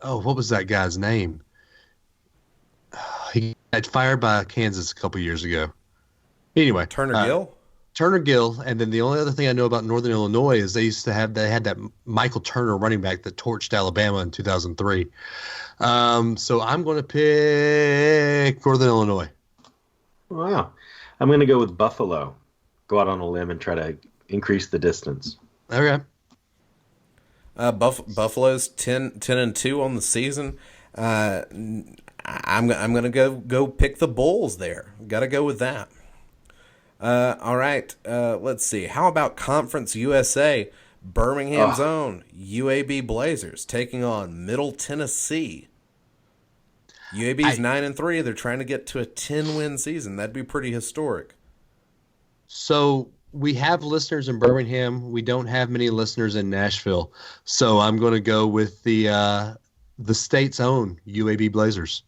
what was that guy's name? He got fired by Kansas a couple years ago. Anyway, Turner Gill? Turner Gill, and then the only other thing I know about Northern Illinois is they had that Michael Turner running back that torched Alabama in 2003. So I'm going to pick Northern Illinois. Wow. I'm going to go with Buffalo. Go out on a limb and try to increase the distance. Okay. Buffalo's 10-2 on the season. I'm gonna go pick the Bulls there. Got to go with that. All right. Let's see. How about Conference USA? Birmingham's own UAB Blazers taking on Middle Tennessee. UAB's 9-3. They're trying to get to a 10-win season. That'd be pretty historic. So we have listeners in Birmingham. We don't have many listeners in Nashville. So I'm going to go with the state's own UAB Blazers.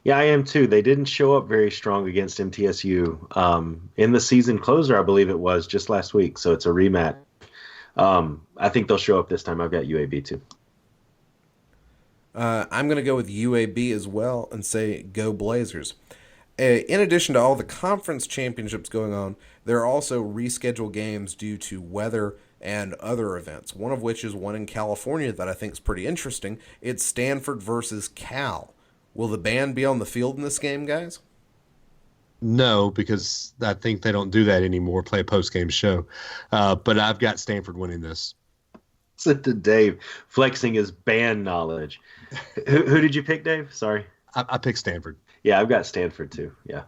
Yeah, I am too. They didn't show up very strong against MTSU in the season closer, I believe it was, just last week. So it's a rematch. I think they'll show up this time. I've got UAB too. I'm going to go with UAB as well and say go Blazers. In addition to all the conference championships going on, there are also rescheduled games due to weather and other events, one of which is one in California that I think is pretty interesting. It's Stanford versus Cal. Will the band be on the field in this game, guys? No, because I think they don't do that anymore, play a post-game show. But I've got Stanford winning this. Listen to Dave flexing his band knowledge. Who did you pick, Dave? Sorry. I picked Stanford. Yeah, I've got Stanford too. Yeah.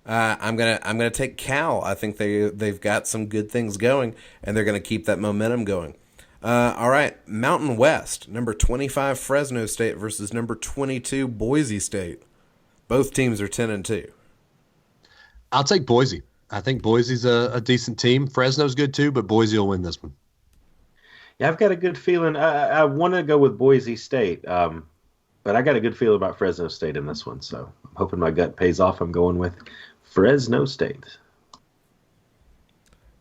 I'm gonna take Cal. I think they've got some good things going, and they're gonna keep that momentum going. All right, Mountain West, number 25 Fresno State versus number 22 Boise State. Both teams are 10-2. I'll take Boise. I think Boise's a decent team. Fresno's good too, but Boise will win this one. Yeah, I've got a good feeling. I want to go with Boise State, but I got a good feeling about Fresno State in this one. So I'm hoping my gut pays off. I'm going with Fresno State.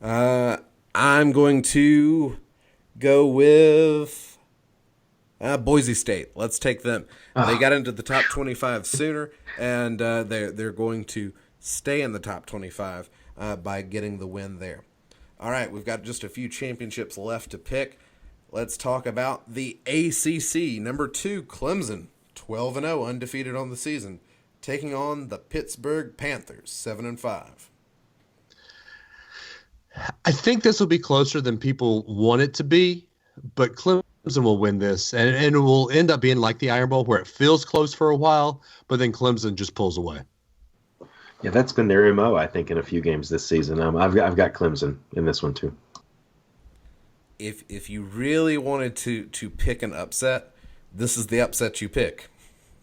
I'm going to go with Boise State. Let's take them. They got into the top 25 sooner, and they're going to stay in the top 25 by getting the win there. All right, we've got just a few championships left to pick. Let's talk about the ACC. Number 2, Clemson, 12-0, undefeated on the season, taking on the Pittsburgh Panthers, 7-5. I think this will be closer than people want it to be, but Clemson will win this, and it will end up being like the Iron Bowl, where it feels close for a while, but then Clemson just pulls away. Yeah, that's been their MO, I think, in a few games this season. I've got Clemson in this one too. If you really wanted to pick an upset, this is the upset you pick,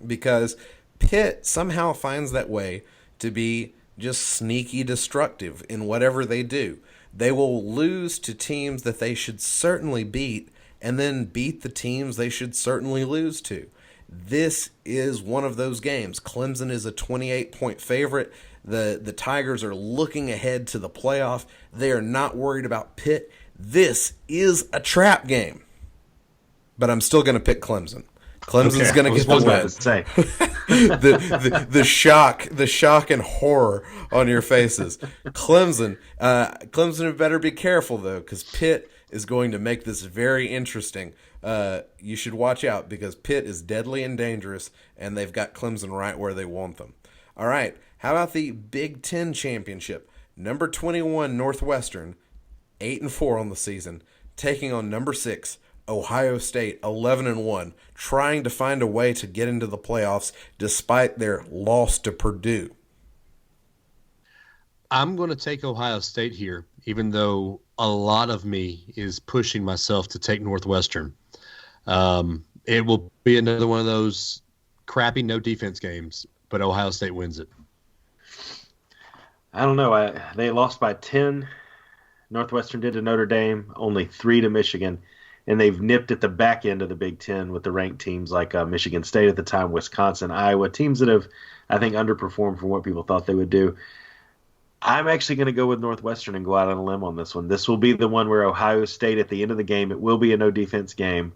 because Pitt somehow finds that way to be just sneaky destructive in whatever they do. They will lose to teams that they should certainly beat, and then beat the teams they should certainly lose to. This is one of those games. Clemson is a 28-point favorite. The Tigers are looking ahead to the playoff. They are not worried about Pitt. This is a trap game. But I'm still going to pick Clemson. Clemson's going to get the win. The shock and horror on your faces. Clemson better be careful though, because Pitt is going to make this very interesting. You should watch out, because Pitt is deadly and dangerous, and they've got Clemson right where they want them. All right, how about the Big Ten Championship? Number 21 Northwestern, 8-4 on the season, taking on number 6 Ohio State, 11-1, trying to find a way to get into the playoffs despite their loss to Purdue. I'm going to take Ohio State here, even though a lot of me is pushing myself to take Northwestern. It will be another one of those crappy no defense games, but Ohio State wins it. I don't know. They lost by 10. Northwestern did to Notre Dame, only 3 to Michigan. And they've nipped at the back end of the Big Ten with the ranked teams like Michigan State at the time, Wisconsin, Iowa, teams that have, I think, underperformed from what people thought they would do. I'm actually going to go with Northwestern and go out on a limb on this one. This will be the one where Ohio State, at the end of the game, it will be a no-defense game.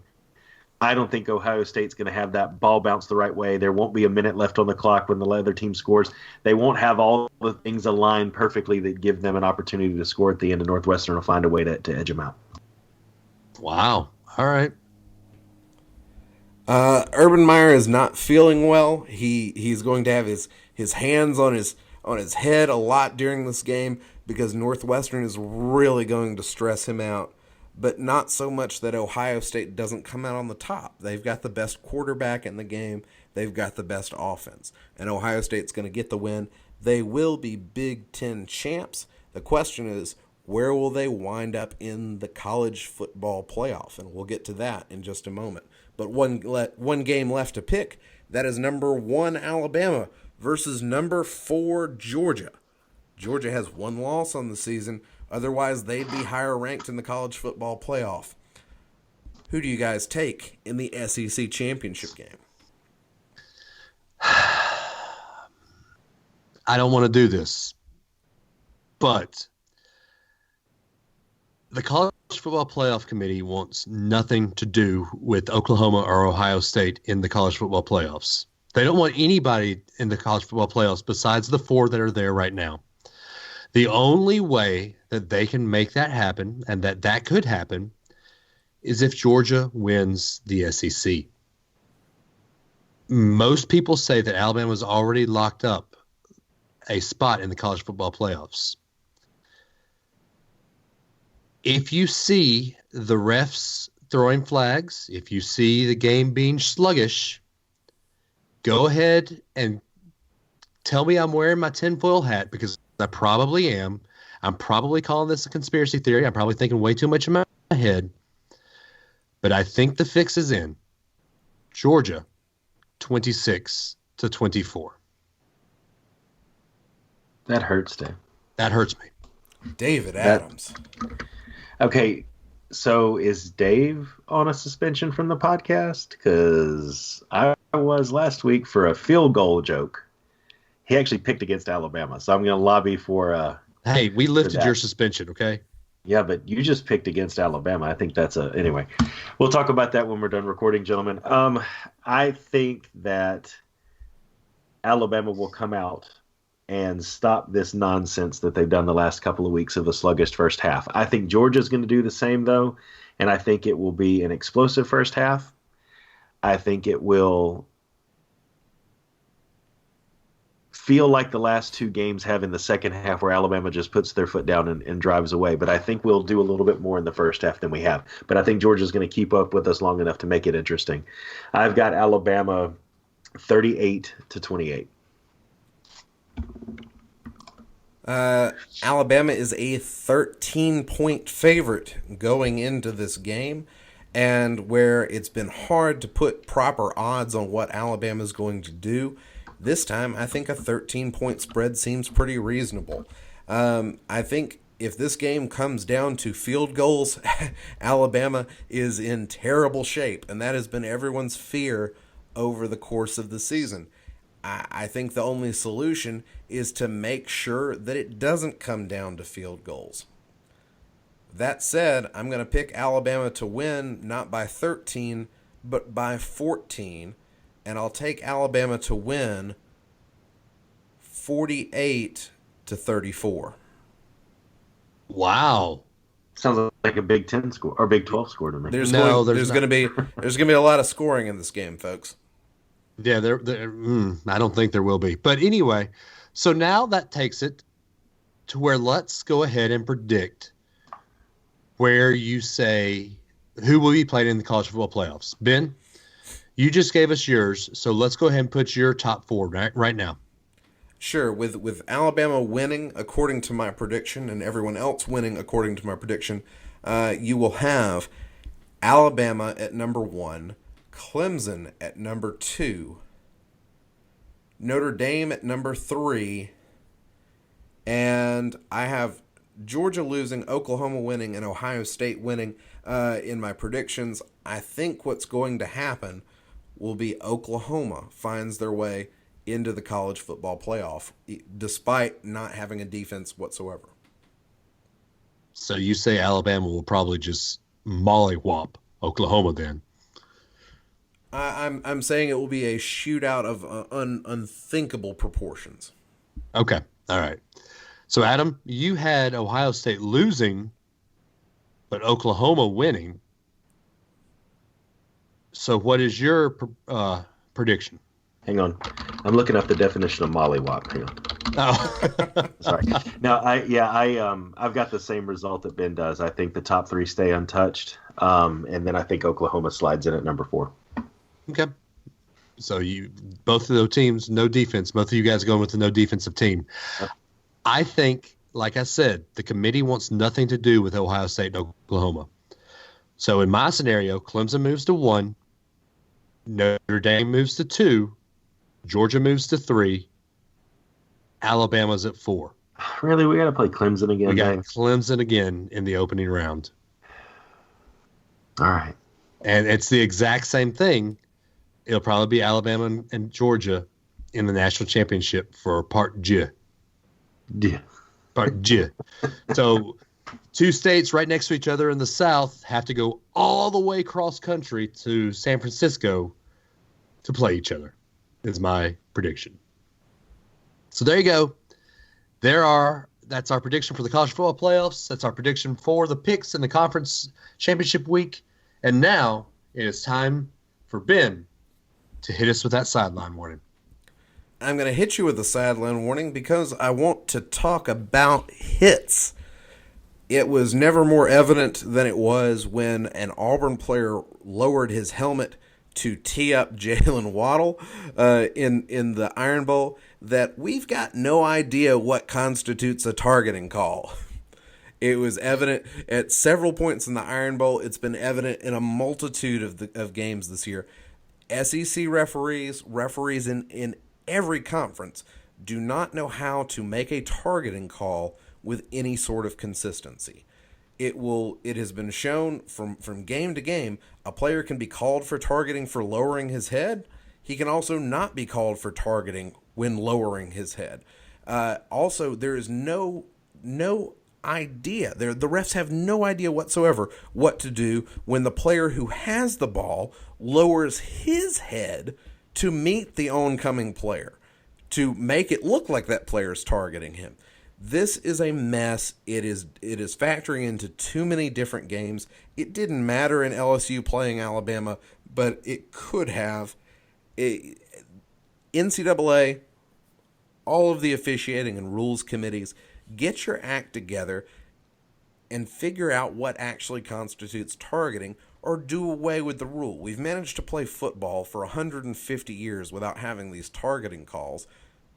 I don't think Ohio State's going to have that ball bounce the right way. There won't be a minute left on the clock when the other team scores. They won't have all the things aligned perfectly that give them an opportunity to score at the end, and Northwestern will find a way to edge them out. Wow. All right. Urban Meyer is not feeling well. He's going to have his hands on on his head a lot during this game because Northwestern is really going to stress him out, but not so much that Ohio State doesn't come out on the top. They've got the best quarterback in the game. They've got the best offense. And Ohio State's going to get the win. They will be Big Ten champs. The question is, where will they wind up in the college football playoff? And we'll get to that in just a moment. But one game left to pick. That is number 1 Alabama versus number 4 Georgia. Georgia has 1 loss on the season. Otherwise, they'd be higher ranked in the college football playoff. Who do you guys take in the SEC championship game? I don't want to do this, but the College Football Playoff Committee wants nothing to do with Oklahoma or Ohio State in the college football playoffs. They don't want anybody in the college football playoffs besides the 4 that are there right now. The only way that they can make that happen, and that could happen, is if Georgia wins the SEC. Most people say that Alabama's already locked up a spot in the college football playoffs. If you see the refs throwing flags, if you see the game being sluggish, go ahead and tell me I'm wearing my tinfoil hat, because I probably am. I'm probably calling this a conspiracy theory. I'm probably thinking way too much in my head. But I think the fix is in. Georgia, 26-24. That hurts, Dave. That hurts me. David Adams. Okay, so is Dave on a suspension from the podcast? Because I was last week for a field goal joke. He actually picked against Alabama, so I'm going to lobby for hey, we lifted your suspension, okay? Yeah, but you just picked against Alabama. I think that's anyway. We'll talk about that when we're done recording, gentlemen. I think that Alabama will come out and stop this nonsense that they've done the last couple of weeks of a sluggish first half. I think Georgia's going to do the same, though, and I think it will be an explosive first half. I think it will feel like the last 2 games have in the second half, where Alabama just puts their foot down and drives away. But I think we'll do a little bit more in the first half than we have. But I think Georgia's going to keep up with us long enough to make it interesting. I've got Alabama 38-28. Alabama is a 13-point favorite going into this game, and where it's been hard to put proper odds on what Alabama is going to do, this time I think a 13-point spread seems pretty reasonable. I think if this game comes down to field goals, Alabama is in terrible shape, and that has been everyone's fear over the course of the season. I think the only solution is to make sure that it doesn't come down to field goals. That said, I'm going to pick Alabama to win not by 13, but by 14, and I'll take Alabama to win 48-34. Wow. Sounds like a Big 10 score or Big 12 score to me. There's going to be a lot of scoring in this game, folks. Yeah, I don't think there will be. But anyway, so now that takes it to where let's go ahead and predict where you say who will be played in the college football playoffs. Ben, you just gave us yours, so let's go ahead and put your top 4 right now. Sure, with Alabama winning according to my prediction and everyone else winning according to my prediction, you will have Alabama at number 1, Clemson at number 2, Notre Dame at number 3, and I have Georgia losing, Oklahoma winning, and Ohio State winning in my predictions. I think what's going to happen will be Oklahoma finds their way into the college football playoff, despite not having a defense whatsoever. So you say Alabama will probably just mollywop Oklahoma then? I'm saying it will be a shootout of unthinkable proportions. Okay, all right. So Adam, you had Ohio State losing, but Oklahoma winning. So what is your prediction? Hang on. I'm looking up the definition of mollywop. Hang on. Oh, Sorry. No, I've got the same result that Ben does. I think the top three stay untouched, and then I think Oklahoma slides in at number 4. okay. So both of those teams, no defense. Both of you guys are going with the no defensive team. Yep. I think, like I said, the committee wants nothing to do with Ohio State and Oklahoma. So in my scenario, Clemson moves to 1, Notre Dame moves to 2, Georgia moves to 3, Alabama's at 4. Really, we got to play Clemson again. We got Clemson again in the opening round. All right. And it's the exact same thing. It'll probably be Alabama and Georgia in the national championship for Part G. Yeah. Part G. So 2 states right next to each other in the South have to go all the way cross country to San Francisco to play each other, is my prediction. So there you go. That's our prediction for the college football playoffs. That's our prediction for the picks in the conference championship week. And now it is time for Ben to hit us with that sideline warning. I'm going to hit you with a sideline warning because I want to talk about hits. It was never more evident than it was when an Auburn player lowered his helmet to tee up Jalen Waddle in the Iron Bowl that we've got no idea what constitutes a targeting call. It was evident at several points in the Iron Bowl. It's been evident in a multitude of games this year. SEC referees in every conference do not know how to make a targeting call with any sort of consistency. It has been shown from game to game, a player can be called for targeting for lowering his head. He can also not be called for targeting when lowering his head. Also, there is no idea. The refs have no idea whatsoever what to do when the player who has the ball lowers his head to meet the oncoming player, to make it look like that player is targeting him. This is a mess. It is factoring into too many different games. It didn't matter in LSU playing Alabama, but it could have. NCAA, all of the officiating and rules committees, get your act together and figure out what actually constitutes targeting, or do away with the rule. We've managed to play football for 150 years without having these targeting calls.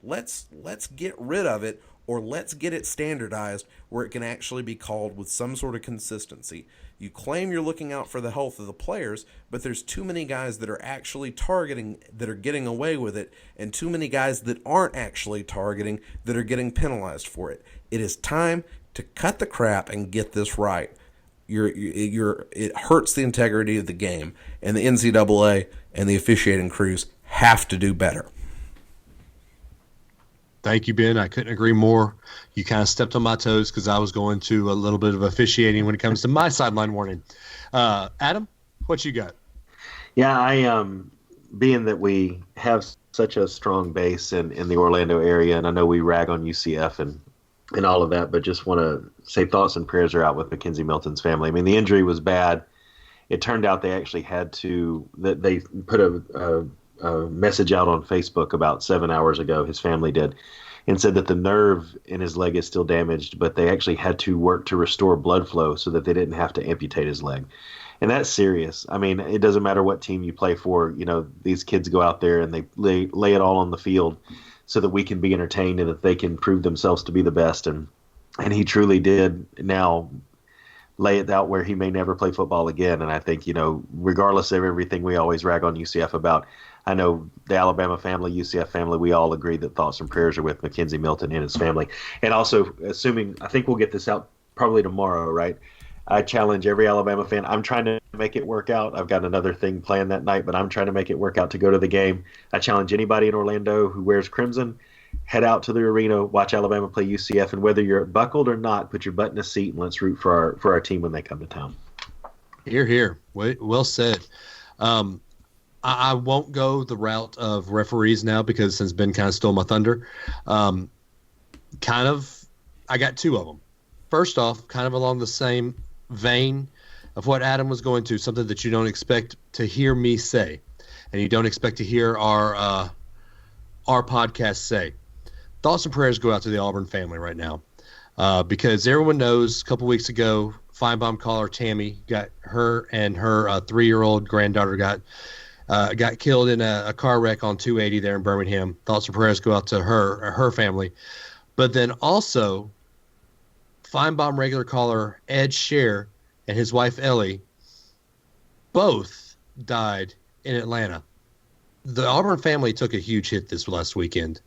Let's get rid of it, or let's get it standardized where it can actually be called with some sort of consistency. You claim you're looking out for the health of the players, but there's too many guys that are actually targeting that are getting away with it, and too many guys that aren't actually targeting that are getting penalized for it. It is time to cut the crap and get this right. It hurts the integrity of the game, and the NCAA and the officiating crews have to do better. Thank you, Ben. I couldn't agree more. You kind of stepped on my toes because I was going to a little bit of officiating when it comes to my sideline warning. Adam, what you got? Yeah, being that we have such a strong base in the Orlando area, and I know we rag on UCF and all of that, but just want to say thoughts and prayers are out with Mackenzie Milton's family. I mean, the injury was bad. It turned out they actually they put a message out on Facebook about 7 hours ago, his family did, and said that the nerve in his leg is still damaged, but they actually had to work to restore blood flow so that they didn't have to amputate his leg. And that's serious. I mean, it doesn't matter what team you play for. You know, these kids go out there and they lay it all on the field so that we can be entertained and that they can prove themselves to be the best. And he truly did now lay it out where he may never play football again. And I think, you know, regardless of everything we always rag on UCF about, I know the Alabama family, UCF family, we all agree that thoughts and prayers are with Mackenzie Milton and his family. And also, I think we'll get this out probably tomorrow, right? I challenge every Alabama fan. I'm trying to make it work out. I've got another thing planned that night, but I'm trying to make it work out to go to the game. I challenge anybody in Orlando who wears crimson, head out to the arena, watch Alabama play UCF, and whether you're buckled or not, put your butt in a seat and let's root for our team when they come to town. Hear, hear. Well said. I won't go the route of referees now because since Ben kind of stole my thunder, I got two of them. First off, kind of along the same vein of what Adam was going to, something that you don't expect to hear me say, and you don't expect to hear our our podcast say. Thoughts and prayers go out to the Auburn family right now, because everyone knows a couple weeks ago, Feinbaum caller Tammy got her and her 3-year-old granddaughter got killed in a car wreck on 280 there in Birmingham. Thoughts and prayers go out to her family. But then also, Feinbaum regular caller Ed Scher and his wife Ellie both died in Atlanta. The Auburn family took a huge hit this last weekend,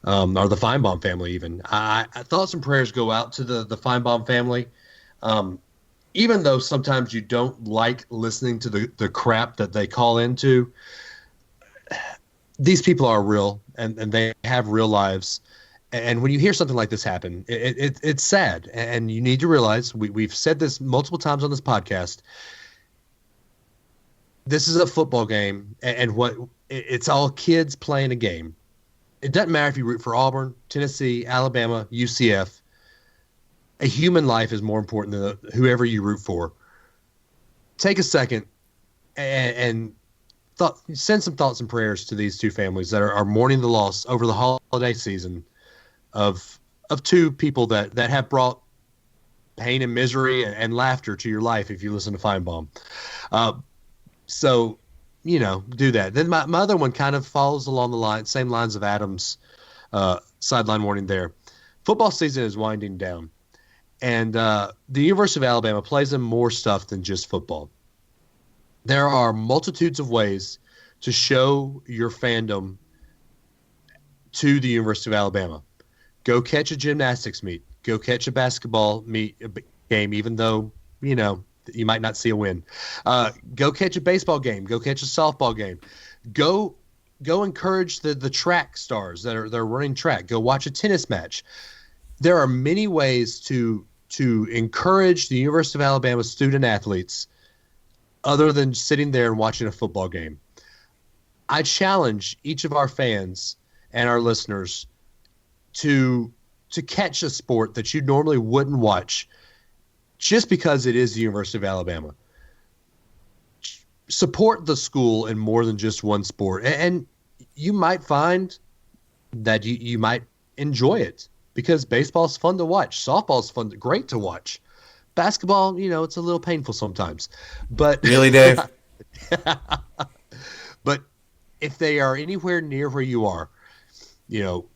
or the Feinbaum family even. I thoughts and prayers go out to the Feinbaum family. Even though sometimes you don't like listening to the crap that they call into, these people are real and they have real lives. And when you hear something like this happen, it's sad. And you need to realize, we've said this multiple times on this podcast, this is a football game, and it's all kids playing a game. It doesn't matter if you root for Auburn, Tennessee, Alabama, UCF. A human life is more important than whoever you root for. Take a second and send some thoughts and prayers to these two families that are mourning the loss over the holiday season of two people that have brought pain and misery and laughter to your life if you listen to Feinbaum. So, do that. Then my other one kind of follows along the same lines of Adam's sideline warning there. Football season is winding down. And the University of Alabama plays in more stuff than just football. There are multitudes of ways to show your fandom to the University of Alabama. Go catch a gymnastics meet. Go catch a basketball game, even though, you might not see a win. Go catch a baseball game. Go catch a softball game. Go encourage the track stars that are running track. Go watch a tennis match. There are many ways to encourage the University of Alabama student athletes other than sitting there and watching a football game. I challenge each of our fans and our listeners to catch a sport that you normally wouldn't watch just because it is the University of Alabama. Support the school in more than just one sport. And you might find that you might enjoy it, because baseball's fun to watch. Softball's great to watch. Basketball, it's a little painful sometimes. But really, Dave? But if they are anywhere near where you are,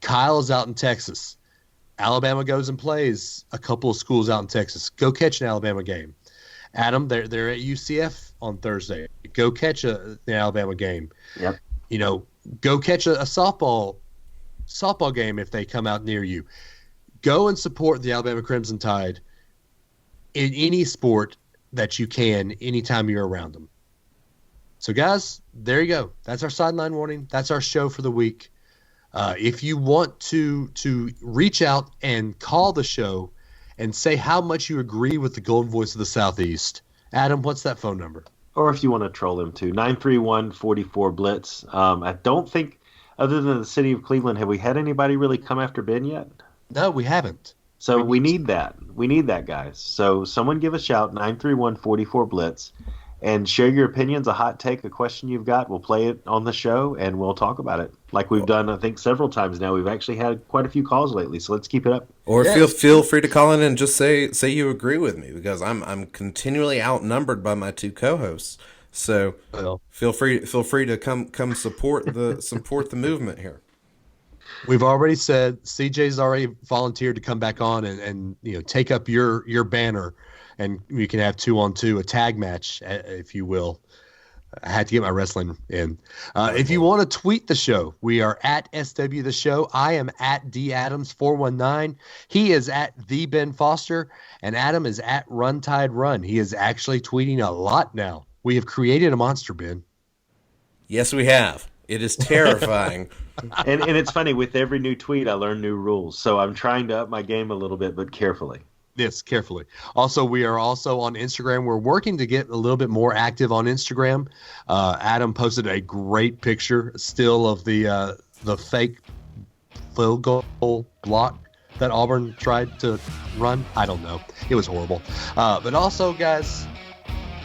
Kyle is out in Texas. Alabama goes and plays a couple of schools out in Texas. Go catch an Alabama game. Adam, they're at UCF on Thursday. Go catch an Alabama game. Yep. Go catch a softball game if they come out near you. Go and support the Alabama Crimson Tide in any sport that you can anytime you're around them. So, guys, there you go. That's our sideline warning. That's our show for the week. If you want to reach out and call the show and say how much you agree with the Golden Voice of the Southeast, Adam, what's that phone number? Or if you want to troll him too, 931-44-BLITZ. I don't think, other than the city of Cleveland, have we had anybody really come after Ben yet? No, we haven't. So we need that. We need that, guys. So someone give a shout, 931-44-BLITZ, and share your opinions, a hot take, a question you've got. We'll play it on the show, and we'll talk about it. Like we've done, I think, several times now. We've actually had quite a few calls lately, so let's keep it up. Or feel free to call in and just say you agree with me, because I'm continually outnumbered by my two co-hosts. So feel free to come support the movement here. We've already said CJ's already volunteered to come back on and take up your banner, and we can have 2-on-2, a tag match, if you will. I had to get my wrestling in. If you want to tweet the show, we are at SW The Show. I am at DAdams419. He is at The Ben Foster, and Adam is at Run Tide Run. He is actually tweeting a lot now. We have created a monster, Ben. Yes, we have. It is terrifying. and it's funny, with every new tweet, I learn new rules. So I'm trying to up my game a little bit, but carefully. Yes, carefully. Also, we are also on Instagram. We're working to get a little bit more active on Instagram. Adam posted a great picture still of the fake field goal block that Auburn tried to run. I don't know. It was horrible. But also, guys,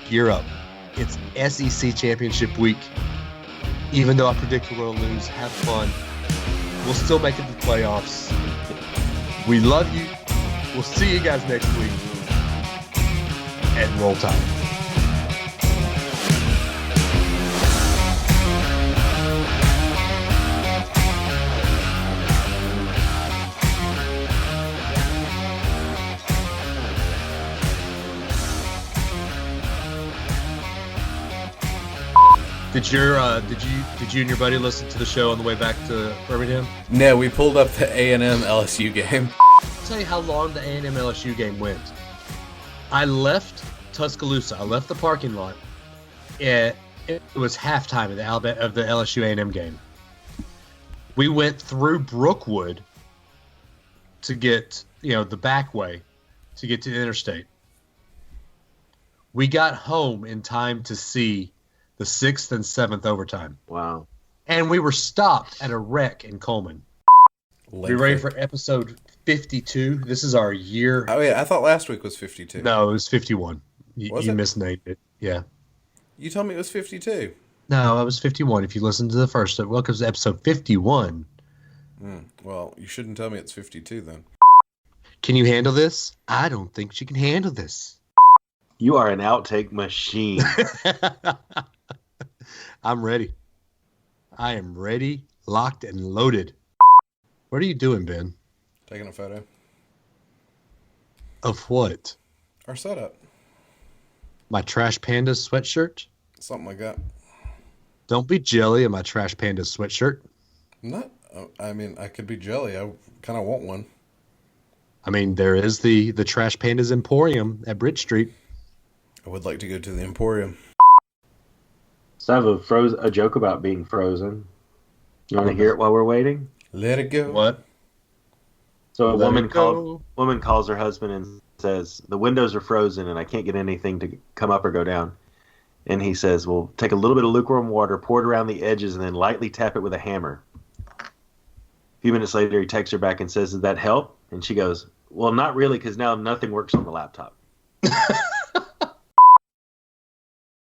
gear up. It's SEC Championship week. Even though I predict we're going to lose, have fun. We'll still make it to the playoffs. We love you. We'll see you guys next week. And roll tide. Did you and your buddy listen to the show on the way back to Birmingham? No, we pulled up the A&M LSU game. I'll tell you how long the A&M LSU game went. I left Tuscaloosa. I left the parking lot. It was halftime of the LSU A&M game. We went through Brookwood to get, the back way to get to the interstate. We got home in time to see the 6th and 7th overtime. Wow. And we were stopped at a wreck in Coleman. We ready for episode 52? This is our year. Oh, yeah. I thought last week was 52. No, it was 51. You it? misnamed it. Yeah. You told me it was 52. No, it was 51. If you listen to the first, welcome to episode 51. Well, you shouldn't tell me it's 52 then. Can you handle this? I don't think she can handle this. You are an outtake machine. I'm ready. I am ready, locked, and loaded. What are you doing, Ben? Taking a photo. Of what? Our setup. My Trash Pandas sweatshirt? Something like that. Don't be jelly of my Trash Pandas sweatshirt. Not. I mean, I could be jelly. I kind of want one. I mean, there is the Trash Pandas Emporium at Bridge Street. I would like to go to the Emporium. So I have a joke about being frozen. You want to hear it while we're waiting? Let it go. What? So a woman calls her husband and says, "The windows are frozen and I can't get anything to come up or go down." And he says, "Well, take a little bit of lukewarm water, pour it around the edges, and then lightly tap it with a hammer." A few minutes later, he texts her back and says, "Did that help?" And she goes, "Well, not really, because now nothing works on the laptop."